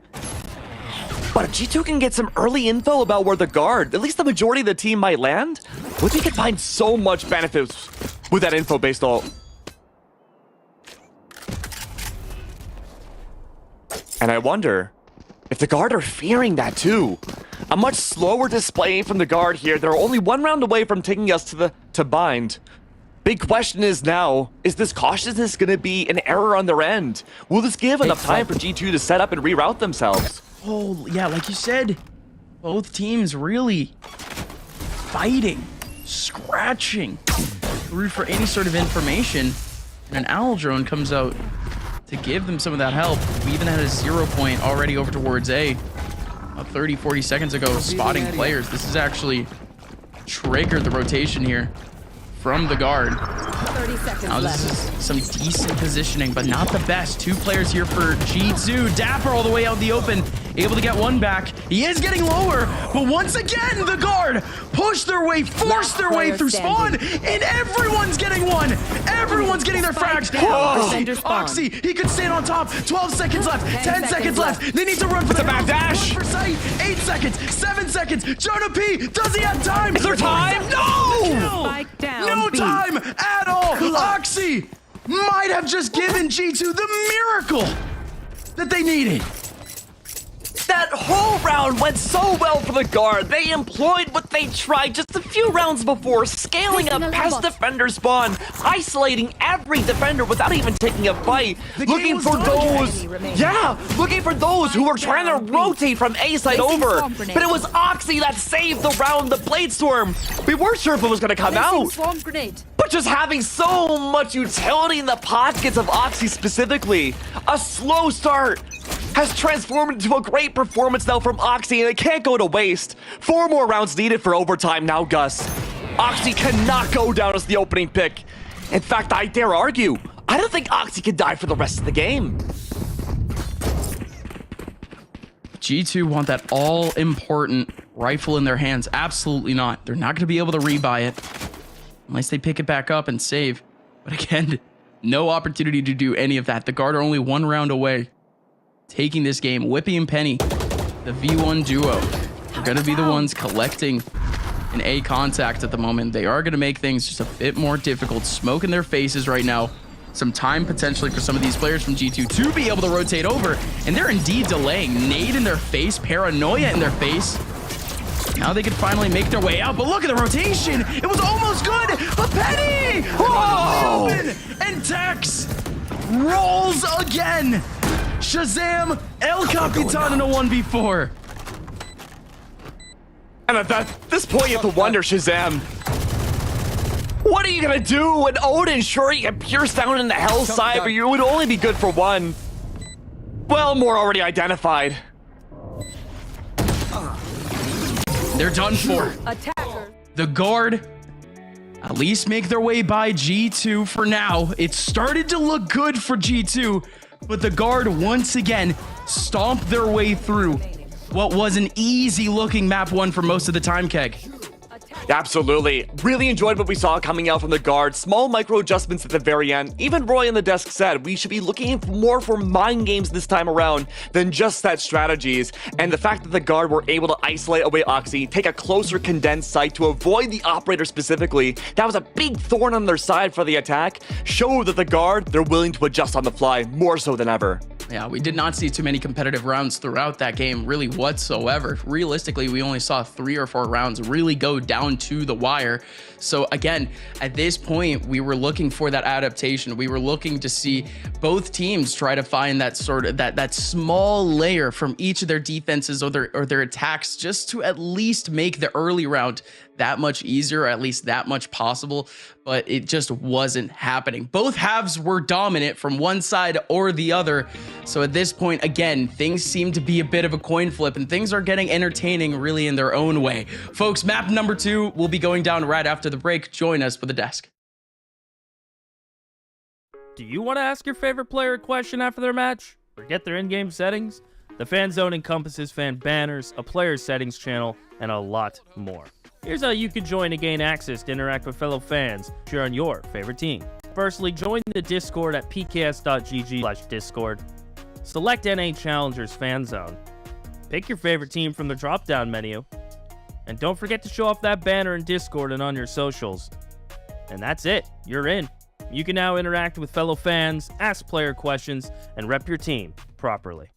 But if G2 can get some early info about where the guard, at least the majority of the team might land, Whippy could find so much benefits with that info-based ult. And I wonder if the guard are fearing that too. A much slower display from the guard here. They're only 1 round away from taking us to bind. Big question is now, is this cautiousness going to be an error on their end? Will this give enough time for G2 to set up and reroute themselves? Oh, yeah, like you said, both teams really fighting, scratching through for any sort of information. And an Owl drone comes out to give them some of that help. We even had a 0 point already over towards A. 30-40 seconds ago, spotting players. This has actually triggered the rotation here from the guard. 30 seconds now this left. is some decent positioning, but not the best. 2 players here for G2. Dapper all the way out in the open, able to get 1 back. He is getting lower, but once again, the guard push their way, force their way through spawn, and everyone's getting 1. Everyone's getting their frags. Oxy, he could stand on top. 12 seconds left, 10 seconds left. They need to run for the back dash. Run for sight. 8 seconds, 7 seconds. Jonah P, does he have time? Is there time? No! Spike down. No time at all. Oxy might have just given G2 the miracle that they needed. That whole round went so well for the guard. They employed what they tried just a few rounds before, scaling up past defender spawn, isolating every defender without even taking a fight, looking for those, looking for those who were trying to rotate from A side over. But it was Oxy that saved the round, the Blade Storm. We weren't sure if it was going to come out. But just having so much utility in the pockets of Oxy specifically, a slow start has transformed into a great performance now from Oxy, and it can't go to waste. 4 more rounds needed for overtime now, Gus. Oxy cannot go down as the opening pick. In fact, I dare argue, I don't think Oxy can die for the rest of the game. G2 want that all-important rifle in their hands. Absolutely not. They're not going to be able to rebuy it unless they pick it back up and save. But again, no opportunity to do any of that. The guard are only 1 round away taking this game. Whippy and Penny, the V1 duo, are going to be the ones collecting in A contact at the moment. They are going to make things just a bit more difficult. Smoke in their faces right now. Some time potentially for some of these players from G2 to be able to rotate over. And they're indeed delaying. Nade in their face, paranoia in their face. Now they could finally make their way out, but look at the rotation. It was almost good. A penny. Oh! And Tex rolls again. Shazam, El Capitan in a 1v4. And at this point, you have to wonder, Shazam, what are you gonna do when Odin? Sure, you can pierce down in the hell side, but you would only be good for one. Well, more already identified. They're done for. The guard at least make their way by G2 for now. It started to look good for G2, but the guard once again stomped their way through what was an easy looking map 1 for most of the time, Keg. Absolutely. Really enjoyed what we saw coming out from the guard. Small micro adjustments at the very end. Even Roy on the desk said we should be looking more for mind games this time around than just set strategies. And the fact that the guard were able to isolate away Oxy, take a closer condensed site to avoid the operator specifically, that was a big thorn on their side for the attack, showed that the guard, they're willing to adjust on the fly more so than ever. Yeah, we did not see too many competitive rounds throughout that game, really whatsoever. Realistically, we only saw 3 or 4 rounds really go down to the wire. So again, at this point, we were looking for that adaptation. We were looking to see both teams try to find that sort of that small layer from each of their defenses or their attacks, just to at least make the early round that much easier, or at least that much possible, but it just wasn't happening. Both halves were dominant from one side or the other. So at this point, again, things seem to be a bit of a coin flip, and things are getting entertaining really in their own way. Folks, map number 2 will be going down right after the break. Join us for the desk. Do you want to ask your favorite player a question after their match? Or get their in-game settings? The Fan Zone encompasses fan banners, a player settings channel, and a lot more. Here's how you can join to gain access to interact with fellow fans, cheer on your favorite team. Firstly, join the Discord at pks.gg/discord. Select NA Challengers Fan Zone. Pick your favorite team from the drop-down menu. And don't forget to show off that banner in Discord and on your socials. And that's it. You're in. You can now interact with fellow fans, ask player questions, and rep your team properly.